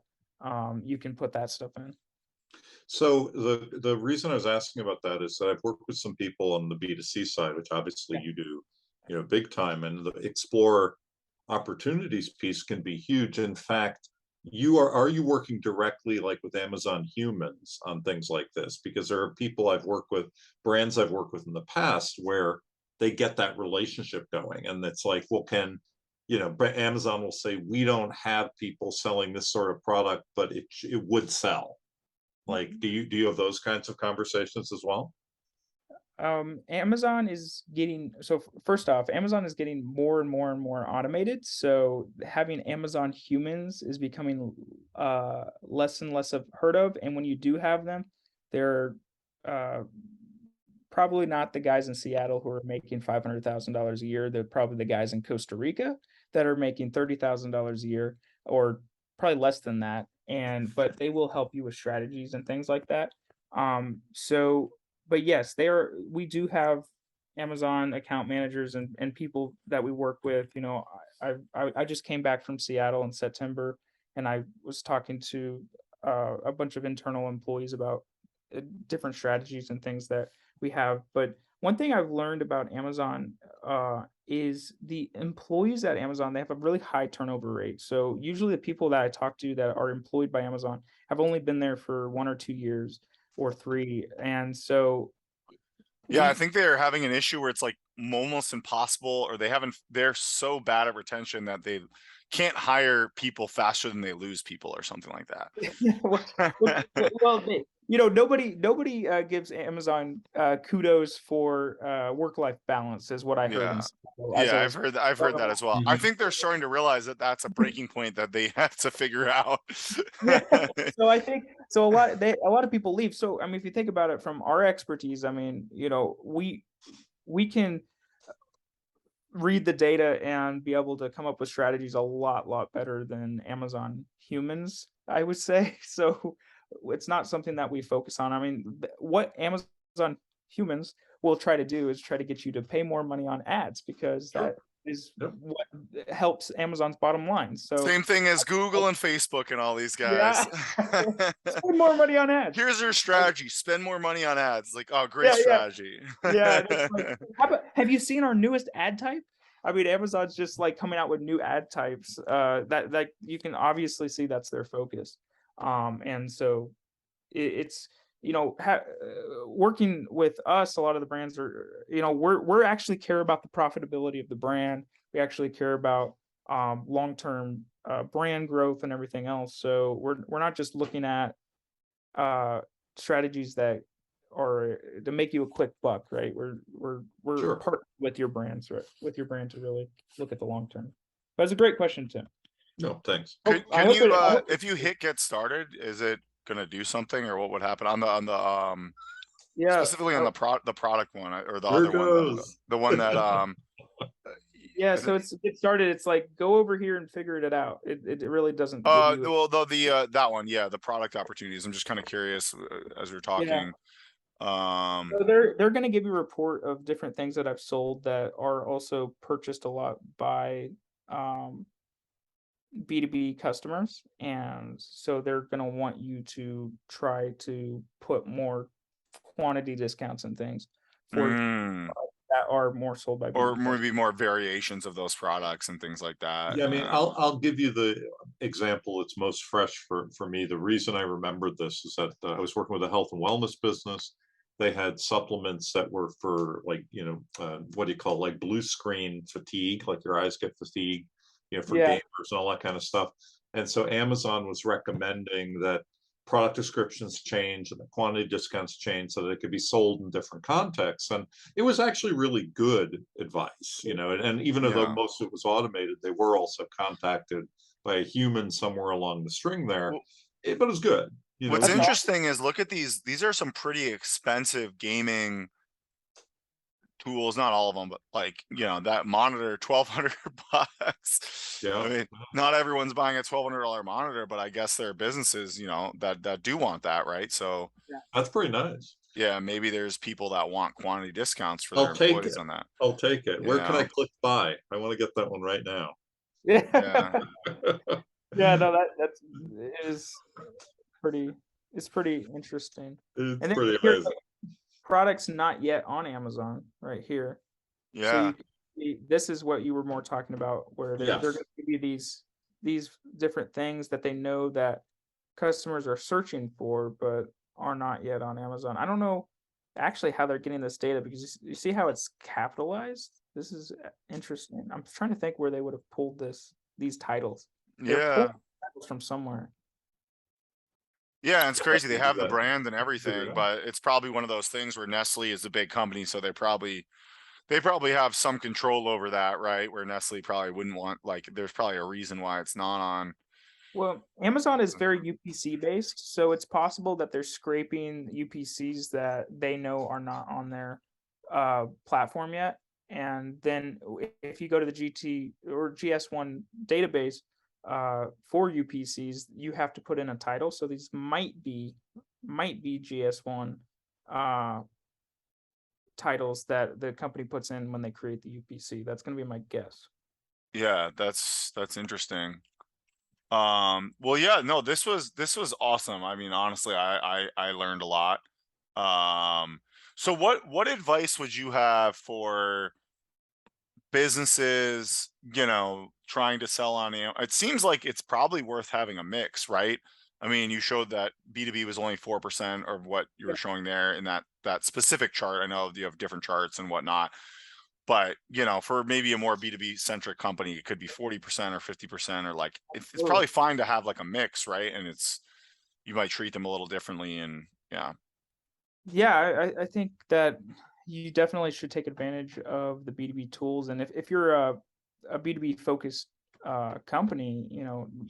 You can put that stuff in. So the reason I was asking about that is that I've worked with some people on the B2C side, which obviously you do, big time, and the explore opportunities piece can be huge. In fact, are you working directly like with Amazon humans on things like this? Because there are people I've worked with, brands I've worked with in the past, where they get that relationship going, and it's like, well, Amazon will say, we don't have people selling this sort of product, but it would sell. Like, do you have those kinds of conversations as well? Amazon is getting, first off, Amazon is getting more and more and more automated. So having Amazon humans is becoming less and less heard of. And when you do have them, they're probably not the guys in Seattle who are making $500,000 a year. They're probably the guys in Costa Rica that are making $30,000 a year, or probably less than that. But they will help you with strategies and things like that. But yes, we do have Amazon account managers and people that we work with. I just came back from Seattle in September, and I was talking to a bunch of internal employees about different strategies and things that we have. But one thing I've learned about Amazon is the employees at Amazon, they have a really high turnover rate. So usually the people that I talk to that are employed by Amazon have only been there for 1 or 2 years or 3. And so Yeah, I think they're having an issue where it's like almost impossible, or they're so bad at retention that they can't hire people faster than they lose people or something like that. well, nobody gives Amazon kudos for work-life balance, is what I heard. Yeah. As I Yeah, was I've heard that as well. I think they're starting to realize that that's a breaking point that they have to figure out. Yeah. So I think a lot of people leave. So I mean, if you think about it from our expertise, I mean, we can read the data and be able to come up with strategies a lot better than Amazon humans, I would say. So it's not something that we focus on. I mean, what Amazon humans will try to do is try to get you to pay more money on ads, because Sure. that is Yep. what helps Amazon's bottom line. So Same thing as Google and Facebook and all these guys. yeah, spend more money on ads. Here's your strategy: spend more money on ads. Like, oh, great Yeah, yeah. strategy. Yeah, and it's like, have you seen our newest ad type? I mean, Amazon's just like coming out with new ad types that you can obviously see that's their focus. And so it's working with us, a lot of the brands are, we're actually care about the profitability of the brand. We actually care about long-term brand growth and everything else. So we're not just looking at strategies that or to make you a quick buck, right? We're Sure. part with your brands, right? With your brand to really look at the long term. But it's a great question, Tim. No, thanks. I Can hope you, it- if you hit get started, is it gonna do something, or what would happen on the Yeah, specifically on the product one, or the There other it one, goes. the one that yeah. is So it- it's get started. It's like go over here and figure it out. It really doesn't. Give you well, the that one, yeah, the product opportunities. I'm just kind of curious as we're talking. So they're going to give you a report of different things that I've sold that are also purchased a lot by B2B customers, and so they're going to want you to try to put more quantity discounts and things for that are more sold by or B2B maybe more variations of those products and things like that. Yeah, I mean, I'll give you the example that's most fresh for me. The reason I remembered this is that I was working with a health and wellness business. They had supplements that were for, like, what do you call, like, blue screen fatigue, like your eyes get fatigue, for Yeah. gamers and all that kind of stuff. And so Amazon was recommending that product descriptions change and the quantity discounts change so that it could be sold in different contexts. And it was actually really good advice, and even though Yeah. most of it was automated, they were also contacted by a human somewhere along the string there. But it was good. What's That's interesting is, look at these are some pretty expensive gaming tools, not all of them, but like, that monitor, $1,200. Yeah. I mean, not everyone's buying a $1,200 monitor, but I guess there are businesses, that do want that, right? So That's pretty nice. yeah, maybe there's people that want quantity discounts for I'll their take employees it. on that. I'll take it. Where can I Yeah. click buy? I want to get that one right now. Yeah. Yeah. Yeah. No, that's it is pretty. It's pretty interesting. It's And then pretty here's amazing. products not yet on Amazon right here. So Yeah. you can see, this is what you were more talking about, where they're Yes. going to give you these different things that they know that customers are searching for, but are not yet on Amazon. I don't know actually how they're getting this data, because you see how it's capitalized. This is interesting. I'm trying to think where they would have pulled these titles. They're Yeah. pulling titles from somewhere. Yeah, it's crazy. They have the that. brand and Figure everything, it out. but it's probably one of those things where Nestle is a big company, so they probably have some control over that, right? Where Nestle probably wouldn't want, like, there's probably a reason why it's not on. Well, Amazon is very UPC based, so it's possible that they're scraping UPCs that they know are not on their platform yet. And then if you go to the GT or GS1 database for UPCs, you have to put in a title. So these might be GS1 titles that the company puts in when they create the UPC. That's going to be my guess. Yeah, that's interesting. Well, yeah, no, this was awesome. I mean, honestly, I learned a lot. So what advice would you have for businesses, trying to sell on Amazon? It seems like it's probably worth having a mix, right? I mean, you showed that B2B was only 4% of what you were showing there in that specific chart. I know you have different charts and whatnot, but for maybe a more B2B centric company, it could be 40% or 50%, or like it's probably fine to have like a mix, right? And you might treat them a little differently, and Yeah. Yeah, I think that you definitely should take advantage of the B2B tools. And if you're a B2B focused company,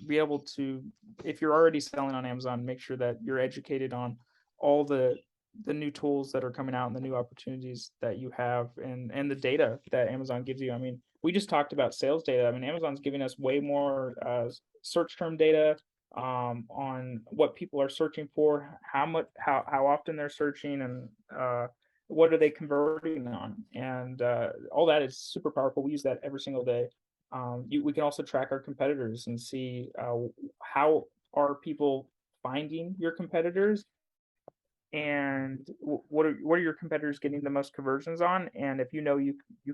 be able to, if you're already selling on Amazon, make sure that you're educated on all the new tools that are coming out and the new opportunities that you have, and the data that Amazon gives you. I mean, we just talked about sales data. I mean, Amazon's giving us way more search term data on what people are searching for, how often they're searching, and what are they converting on, and all that is super powerful. We use that every single day. We can also track our competitors and see how are people finding your competitors, and what are your competitors getting the most conversions on. And if you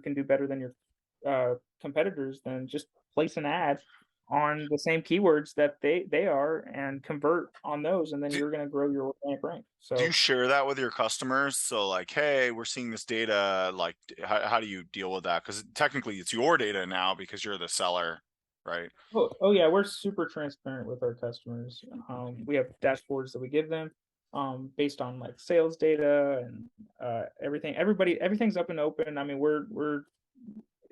can do better than your competitors, then just place an ad on the same keywords that they are and convert on those, and then you're going to grow your organic rank. Do So you share that with your customers? So like, hey, we're seeing this data, like how do you deal with that? Because technically it's your data now because you're the seller, right? oh yeah, we're super transparent with our customers. We have dashboards that we give them based on like sales data and everything. Everything's up and open. I mean, we're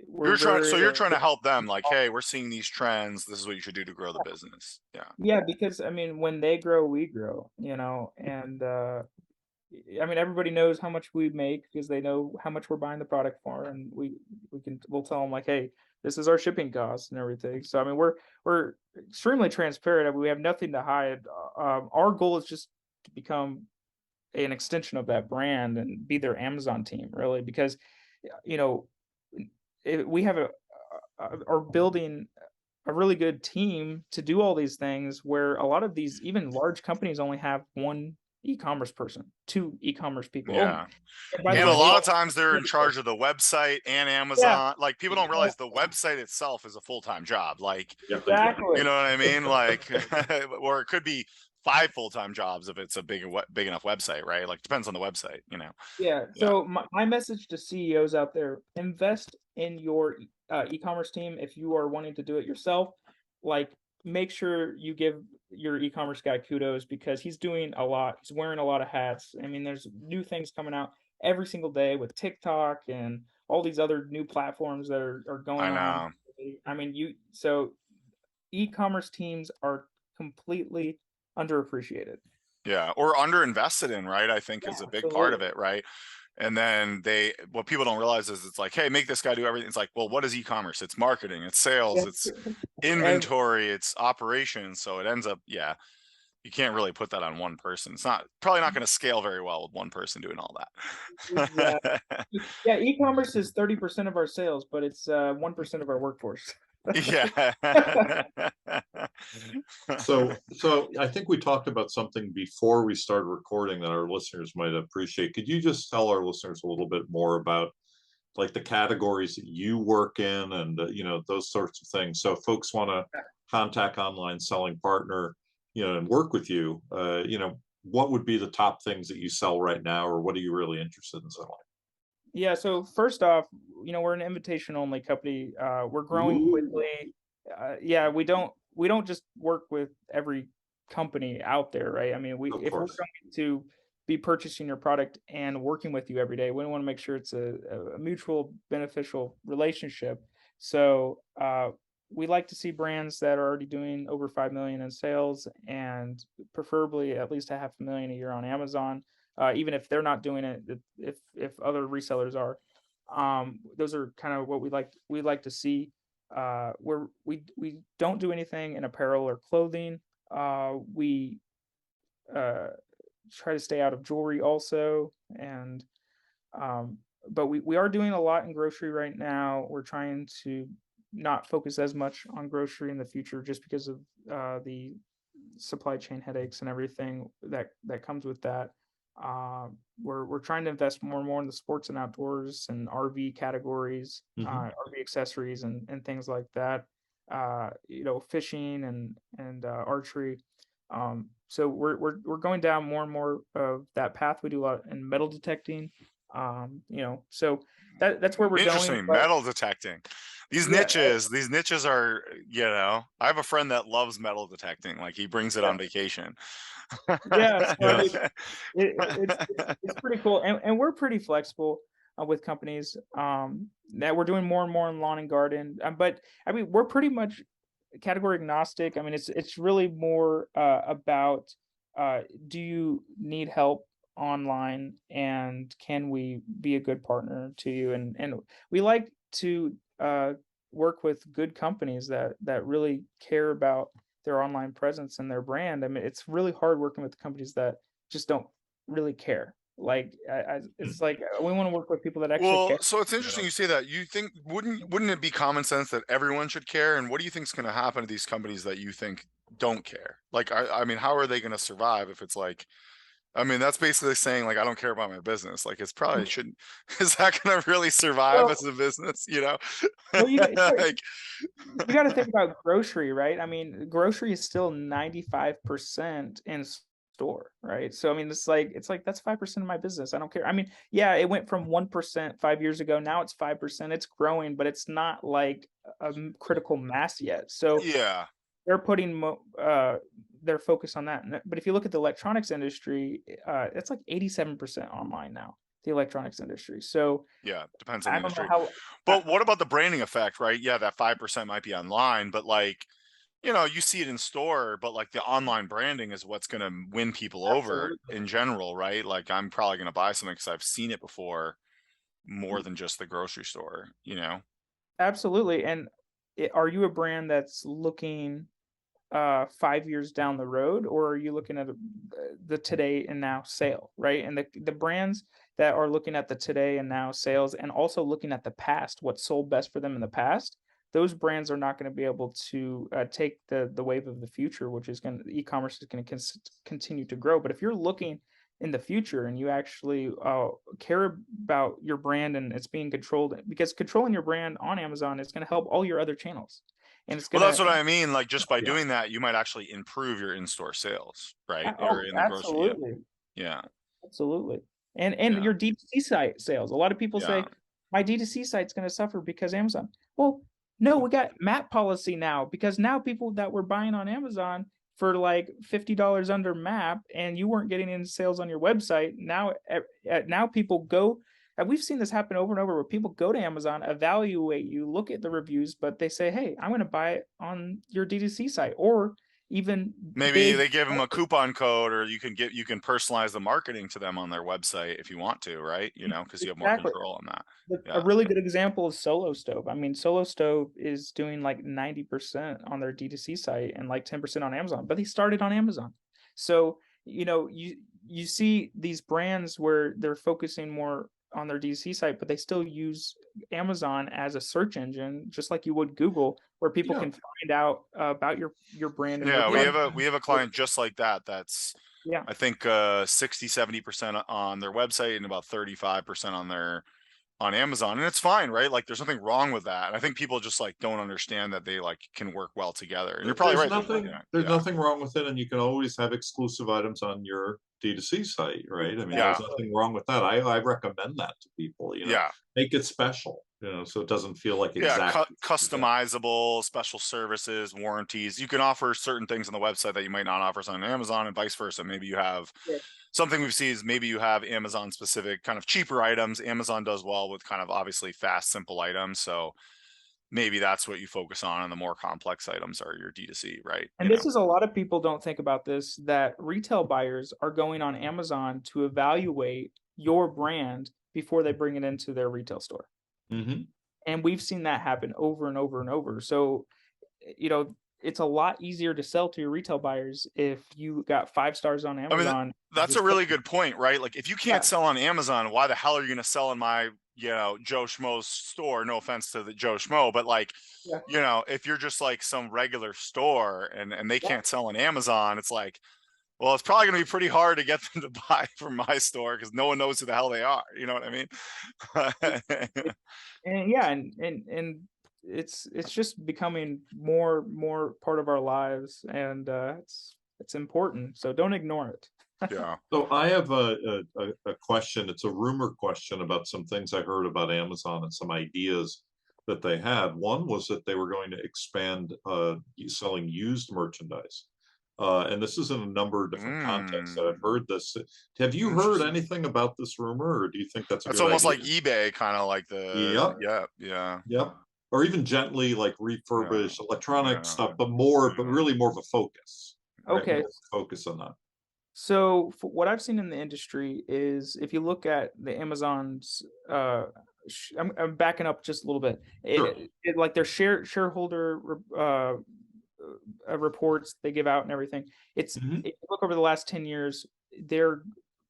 You're very trying to help them, like, hey, we're seeing these trends. This is what you should do to grow the business. Yeah. yeah, because I mean, when they grow, we grow, and I mean, everybody knows how much we make because they know how much we're buying the product for, and we'll tell them like, hey, this is our shipping costs and everything. So I mean, we're extremely transparent. I mean, we have nothing to hide. Our goal is just to become an extension of that brand and be their Amazon team, really, because you know we have are building a really good team to do all these things, where a lot of these even large companies only have one e-commerce person, two e-commerce people. Yeah. And by the And a way, lot of times they're in charge of the website and Amazon. Like people don't realize the website itself is a full-time job. Like, exactly. you know what I mean? Like, or it could be 5 full-time jobs if it's a big enough website, right? Like depends on the website, Yeah. So my message to CEOs out there: invest in your e-commerce team. If you are wanting to do it yourself, like make sure you give your e-commerce guy kudos, because he's doing a lot. He's wearing a lot of hats. I mean, there's new things coming out every single day with TikTok and all these other new platforms that are going I know. on. I mean, so e-commerce teams are completely underappreciated. Yeah. Or underinvested in, right? I think is a big part of it, right? And then what people don't realize is it's like, hey, make this guy do everything. It's like, well, what is e-commerce? It's marketing, it's sales, it's inventory, it's operations. So it ends up, you can't really put that on one person. It's probably not going to scale very well with one person doing all that. Yeah, e-commerce is 30% of our sales, but it's 1% of our workforce. Yeah. So I think we talked about something before we started recording that our listeners might appreciate. Could you just tell our listeners a little bit more about like the categories that you work in and those sorts of things? So if folks want to contact Online Selling Partner, and work with you, what would be the top things that you sell right now, or what are you really interested in selling? Yeah, so first off, we're an invitation only company. We're growing quickly. We don't just work with every company out there, right? I mean, if we're going to be purchasing your product and working with you every day, we want to make sure it's a mutual beneficial relationship. So we like to see brands that are already doing over 5 million in sales, and preferably at least $500,000 a year on Amazon. Even if they're not doing it, if other resellers are, those are kind of what we like to see. We don't do anything in apparel or clothing. We try to stay out of jewelry also, and but we are doing a lot in grocery right now. We're trying to not focus as much on grocery in the future, just because of the supply chain headaches and everything that comes with that. We're trying to invest more and more in the sports and outdoors and RV categories, RV accessories and things like that. Fishing and archery. So we're going down more and more of that path. We do a lot in metal detecting. So that's where we're going. Interesting. Metal detecting. These niches are, I have a friend that loves metal detecting. Like he brings it on vacation. Yeah, so I mean, Yes. it's pretty cool, and we're pretty flexible with companies that we're doing more and more in lawn and garden. But I mean, we're pretty much category agnostic. I mean, it's really more about do you need help online, and can we be a good partner to you? And we like to work with good companies that really care about their online presence and their brand. I mean, it's really hard working with companies that just don't really care. Like, it's like we want to work with people that actually Well, care. so it's interesting you say that. You think wouldn't it be common sense that everyone should care? And what do you think is going to happen to these companies that you think don't care? Like, I mean, how are they going to survive if it's like, I mean, that's basically saying like I don't care about my business. Like, it's probably shouldn't. Is that going to really survive Well, as a business? You know, well, like you got to think about grocery, right? I mean, grocery is still 95% in store, right? So I mean, it's like that's 5% of my business. I don't care. I mean, yeah, it went from 1% 5 years ago. Now it's 5%. It's growing, but it's not like a critical mass yet. So yeah, they're putting their focus on that. But if you look at the electronics industry, it's like 87% online now. The electronics industry. So yeah, depends on the I don't know industry. how. But what about the branding effect, right? Yeah, that 5% might be online, but like, you know, you see it in store, but like the online branding is what's going to win people over Absolutely. in general, right? Like I'm probably going to buy something because I've seen it before more than just the grocery store, you know? Absolutely. And are you a brand that's looking 5 years down the road, or are you looking at the today and now sale, right? And the brands that are looking at the today and now sales, and also looking at the past, what sold best for them in the past, those brands are not going to be able to take the wave of the future, which is going to e-commerce is going to continue to grow. But if you're looking in the future and you actually care about your brand and it's being controlled, because controlling your brand on Amazon is going to help all your other channels, and it's Well, going that's to. what I mean. Like just by Yeah. doing that, you might actually improve your in-store sales, right? Or Oh, in the grocery. Yeah. absolutely. Yeah. Absolutely. And Yeah. your D2C site sales. A lot of people Yeah. say my D2C site's going to suffer because Amazon. Well, no, we got map policy now, because now people that were buying on Amazon for like $50 under map, and you weren't getting any sales on your website. Now people go, and we've seen this happen over and over, where people go to Amazon, evaluate you, look at the reviews, but they say, "Hey, I'm going to buy it on your D2C site," or even Maybe big. they give them a coupon code, or you can personalize the marketing to them on their website if you want to, right? You know, because you have more Exactly. control on that. A Yeah. really good example is Solo Stove. I mean, Solo Stove is doing like 90% on their D2C site and like 10% on Amazon, but they started on Amazon. So, you see these brands where they're focusing more on their D2C site, but they still use Amazon as a search engine, just like you would Google, where people Yeah. can find out about your brand and Yeah, your we have a client just like that. That's yeah. I think 60-70% on their website and about 35% on Amazon. And it's fine, right? Like there's nothing wrong with that. And I think people just like don't understand that they like can work well together. And you're probably There's right. nothing, Yeah. there's Yeah. nothing wrong with it, and you can always have exclusive items on your D2C site, right? I mean, Yeah. there's nothing wrong with that. I recommend that to people, Yeah. make it special, so it doesn't feel like Yeah, exactly. customizable, special services, warranties. You can offer certain things on the website that you might not offer on Amazon, and vice versa. Maybe you have Yeah. something we've seen is maybe you have Amazon specific kind of cheaper items. Amazon does well with kind of obviously fast, simple items. So maybe that's what you focus on, and the more complex items are your D2C, right? And this is, a lot of people don't think about this, that retail buyers are going on Amazon to evaluate your brand before they bring it into their retail store. Mhm. And we've seen that happen over and over and over. So, it's a lot easier to sell to your retail buyers if you got 5 stars on I mean, Amazon. that's a really good point, right? Like if you can't Yeah. sell on Amazon, why the hell are you going to sell in my, Joe Schmo's store? No offense to the Joe Schmo, but like, Yeah. if you're just like some regular store and they Yeah. can't sell on Amazon, it's like, well, it's probably going to be pretty hard to get them to buy from my store because no one knows who the hell they are. You know what I mean? And yeah, and it's just becoming more part of our lives, and it's important. So don't ignore it. Yeah. So I have a question. It's a rumor question about some things I heard about Amazon and some ideas that they had. One was that they were going to expand selling used merchandise. And this is in a number of different contexts that I've heard this. Have you heard Interesting. anything about this rumor, or do you think that's a It's good almost idea? like eBay, kind of like the Yep. yeah. Yep. Or even gently like refurbished electronic Yeah. stuff, but really more of a focus. Right? Okay. More focus on that. So what I've seen in the industry is, if you look at the Amazon's, I'm backing up just a little bit. Sure. Like their shareholder reports they give out and everything. If you look over the last 10 years, they're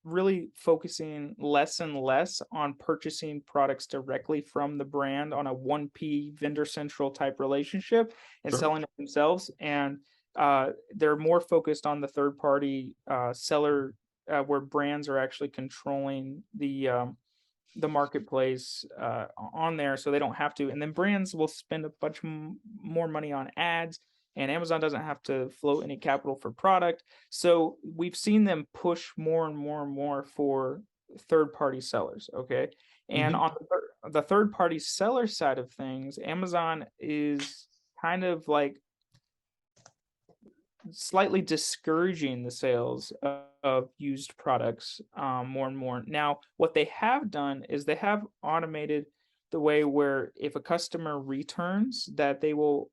really focusing less and less on purchasing products directly from the brand on a 1P vendor central type relationship and Sure. selling it themselves. And they're more focused on the third party seller, where brands are actually controlling the marketplace on there, so they don't have to. And then brands will spend a bunch more money on ads, and Amazon doesn't have to float any capital for product. So we've seen them push more and more and more for third party sellers. Okay. And on the third party seller side of things, Amazon is kind of like slightly discouraging the sales of used products more and more. Now, what they have done is they have automated the way where if a customer returns, that they will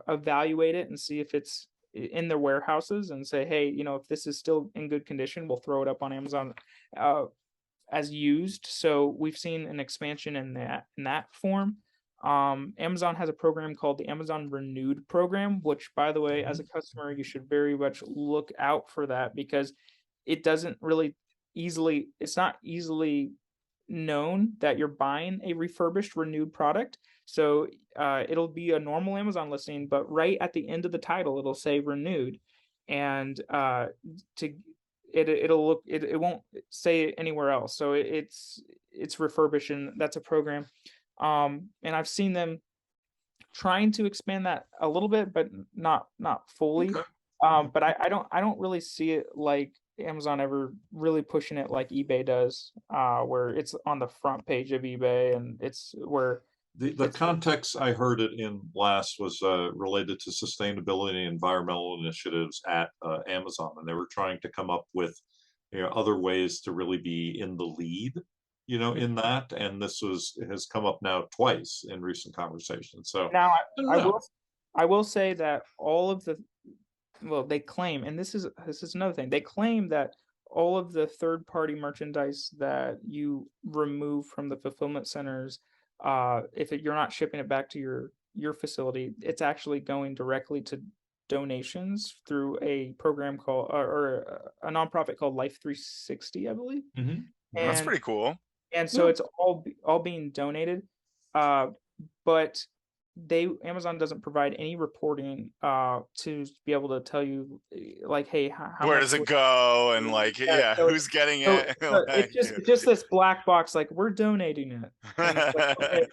evaluate it and see if it's in their warehouses and say, hey, if this is still in good condition, we'll throw it up on Amazon as used. So we've seen an expansion in that form. Amazon has a program called the Amazon Renewed program, which, by the way, as a customer, you should very much look out for that, because it doesn't really it's not easily known that you're buying a refurbished renewed product. So it'll be a normal Amazon listing, but right at the end of the title, it'll say renewed. And it won't say it anywhere else. So it's refurbished, and that's a program. And I've seen them trying to expand that a little bit, but not fully. Okay. But I don't really see it like Amazon ever really pushing it like eBay does, where it's on the front page of eBay, and it's where the context I heard it in last was related to sustainability and environmental initiatives at Amazon, and they were trying to come up with other ways to really be in the lead, in that. And this has come up now twice in recent conversations. So now I will say that all of they claim, and this is another thing, they claim that all of the third party merchandise that you remove from the fulfillment centers, if you're not shipping it back to your facility, it's actually going directly to donations through a program called or a nonprofit called Life 360, I believe. That's pretty cool. And so it's all being donated, but Amazon doesn't provide any reporting to be able to tell you, like, hey, how where much does it go, and like so who's getting it. It's just this black box, like, we're donating it. And it's like, okay,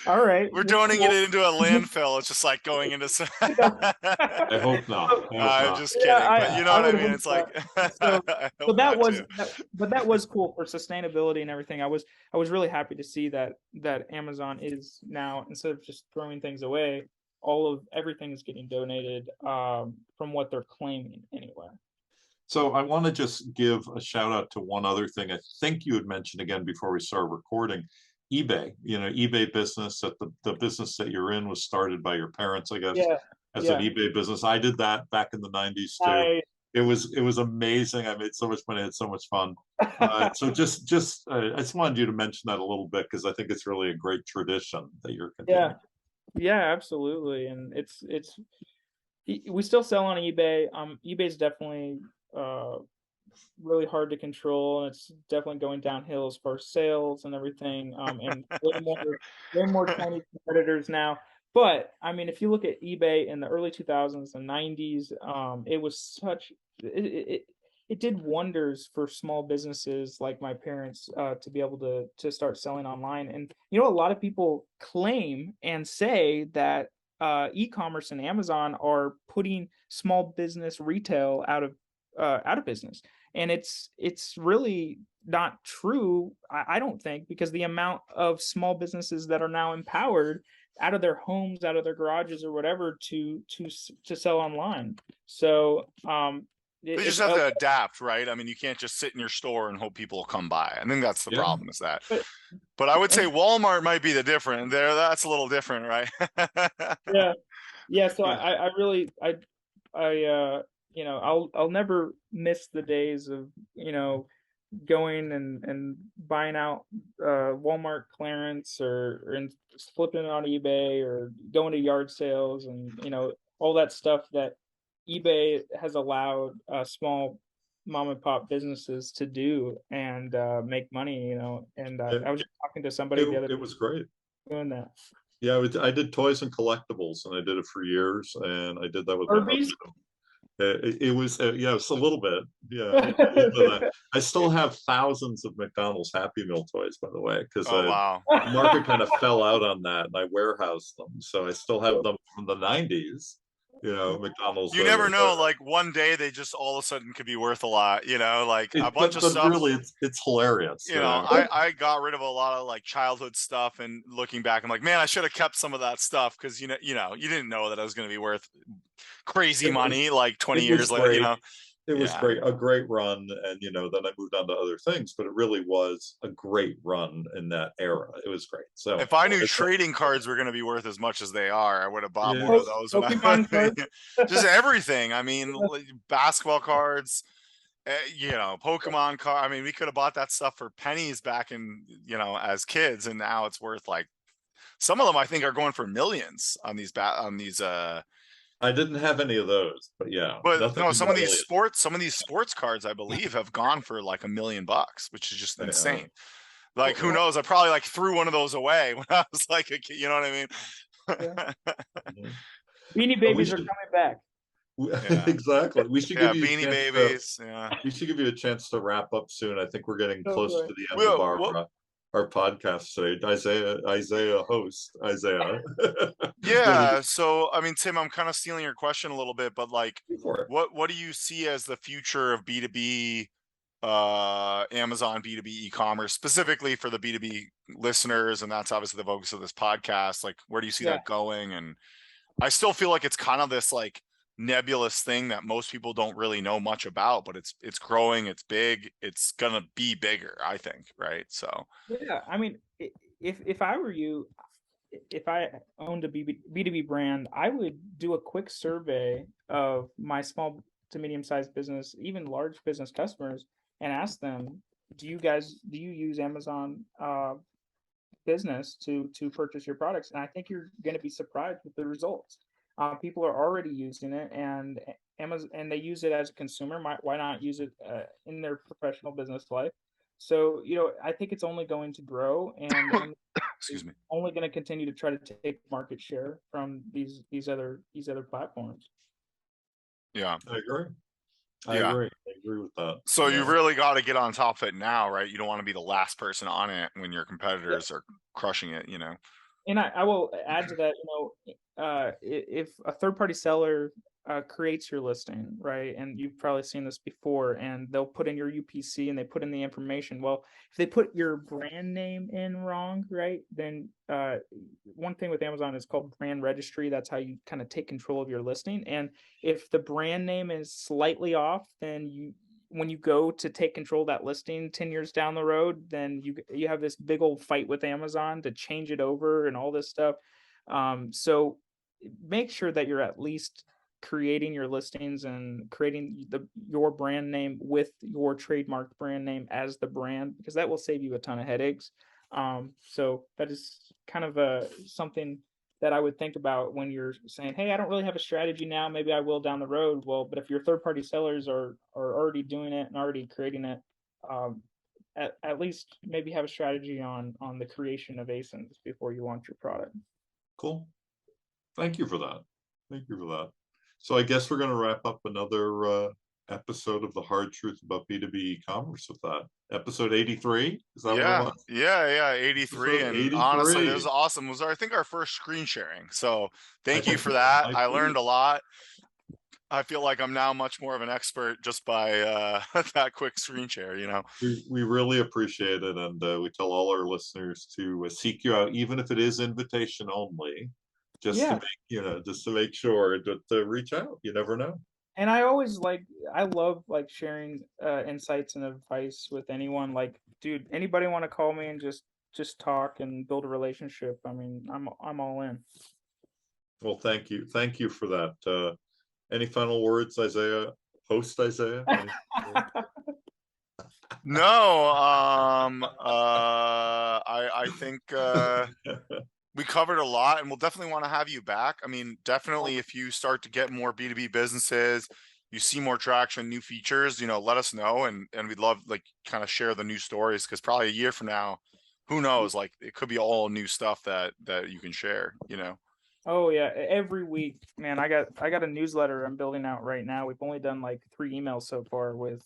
all right, we're donating it into a landfill. It's just like going into I hope not. I'm just kidding, but you know what I mean. It's like so that was cool for sustainability and everything. I was really happy to see that Amazon is now, instead of just throwing things away, everything is getting donated, from what they're claiming anyway. So I want to just give a shout out to one other thing. I think you had mentioned again before we started recording, eBay. eBay business, that the business that you're in was started by your parents, I guess, as an eBay business. I did that back in the 90s too. It was amazing. I made so much money, I had so much fun. So I just wanted you to mention that a little bit, because I think it's really a great tradition that you're continuing. Yeah, absolutely. And we still sell on eBay. eBay's definitely really hard to control, and it's definitely going downhill as far as sales and everything. And way more Chinese competitors now. But I mean, if you look at eBay in the early 2000s and 90s, it was it did wonders for small businesses like my parents, to be able to start selling online. And a lot of people claim and say that e-commerce and Amazon are putting small business retail out of business, and it's really not true. I don't think, because the amount of small businesses that are now empowered out of their homes, out of their garages or whatever to sell online. So They just have to adapt, right? I mean, you can't just sit in your store and hope people will come by. I think that's the problem, is that. But I would say Walmart might be the different. That's a little different, right? Yeah. So I really I'll never miss the days of going and buying out Walmart clearance or flipping it on eBay or going to yard sales and all that stuff that eBay has allowed small mom and pop businesses to do and make money. And I was just talking to somebody the other day. It was great Doing that. Yeah, I did toys and collectibles, and I did it for years, and I did that with my husband. It was it's a little bit, I still have thousands of McDonald's Happy Meal toys, by the way, because wow. the market kind of fell out on that, and I warehoused them, so I still have them from the 90s. McDonald's. You never know, like one day they just all of a sudden could be worth a lot, like a bunch of stuff. Really, it's hilarious. I got rid of a lot of like childhood stuff, and looking back, I'm like, man, I should have kept some of that stuff, because you didn't know that I was going to be worth crazy money like 20 years later. It was great, a great run, and then I moved on to other things, but it really was a great run in that era. It was great. So if I knew trading cards were going to be worth as much as they are, I would have bought more of those. Just everything. I mean, basketball cards, Pokemon card. I mean, we could have bought that stuff for pennies back in as kids, and now it's worth like, some of them I think are going for millions on these I didn't have any of those, but yeah. But no, some of these sports cards, I believe, have gone for like $1 million, which is just insane. Like, who knows? I probably like threw one of those away when I was like a kid. You know what I mean? Beanie Babies are coming back. Exactly. We should give you Beanie Babies. We should give you a chance to wrap up soon. I think we're getting close to the end of our podcast today. Isaiah host Isaiah. Yeah. So I mean, Tim, I'm kind of stealing your question a little bit, but like, what do you see as the future of B2B, Amazon B2B e-commerce, specifically for the B2B listeners? And that's obviously the focus of this podcast. Like, where do you see that going? And I still feel like it's kind of this like nebulous thing that most people don't really know much about, but it's growing, it's big, it's gonna be bigger, I think, right? So I mean, if I were you, if I owned a B2B brand, I would do a quick survey of my small to medium-sized business, even large business customers, and ask them, do you use Amazon business to purchase your products? And I think you're going to be surprised with the results. People are already using it, and Amazon, and they use it as a consumer. Why not use it in their professional business life? So I think it's only going to grow, and excuse me, only going to continue to try to take market share from these other platforms. Yeah, I agree. I agree with that. So you really got to get on top of it now, right? You don't want to be the last person on it when your competitors are crushing it, And I will add to that, if a third-party seller creates your listing, right, and you've probably seen this before, and they'll put in your UPC and they put in the information. Well, if they put your brand name in wrong, right, then one thing with Amazon is called brand registry. That's how you kind of take control of your listing. And if the brand name is slightly off, then when you go to take control of that listing 10 years down the road, then you have this big old fight with Amazon to change it over and all this stuff. So make sure that you're at least creating your listings and creating your brand name with your trademark brand name as the brand, because that will save you a ton of headaches. So that is kind of something that I would think about when you're saying, hey, I don't really have a strategy now, maybe I will down the road. Well, but if your third-party sellers are already doing it and already creating it, at least maybe have a strategy on the creation of ASINs before you launch your product. Cool. Thank you for that. So I guess we're going to wrap up another episode of the Hard Truth About B2B e-commerce with that. Episode 83? Is that what it was? Yeah, 83. And 83. Honestly, it was awesome. It was, I think, our first screen sharing. So thank you for that. I learned a lot. I feel like I'm now much more of an expert just by that quick screen share, We really appreciate it, and we tell all our listeners to seek you out, even if it is invitation only, just Yeah. to make sure to reach out. You never know. And I love like sharing insights and advice with anyone. Like, dude, anybody want to call me and just talk and build a relationship? I mean, I'm all in. Well, thank you for that. Any final words, Isaiah? Host Isaiah? No, I think we covered a lot, and we'll definitely want to have you back. I mean, definitely if you start to get more B2B businesses, you see more traction, new features, let us know, and we'd love like kind of share the new stories, because probably a year from now, who knows, like it could be all new stuff that you can share, Oh yeah, every week, man. I got a newsletter I'm building out right now. We've only done like 3 emails so far with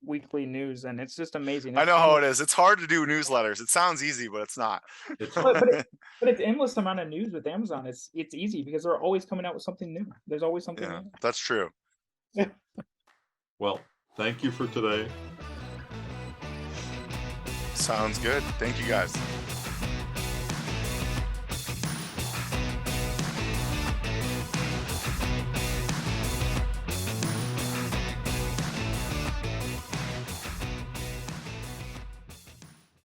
weekly news, and it's just amazing. I It's know how it endless. is. It's hard to do newsletters. It sounds easy, but it's not. But it's endless amount of news with Amazon. It's easy because they're always coming out with something new. There's always something Yeah, new. that's true. Well, thank you for today. Sounds good. Thank you guys.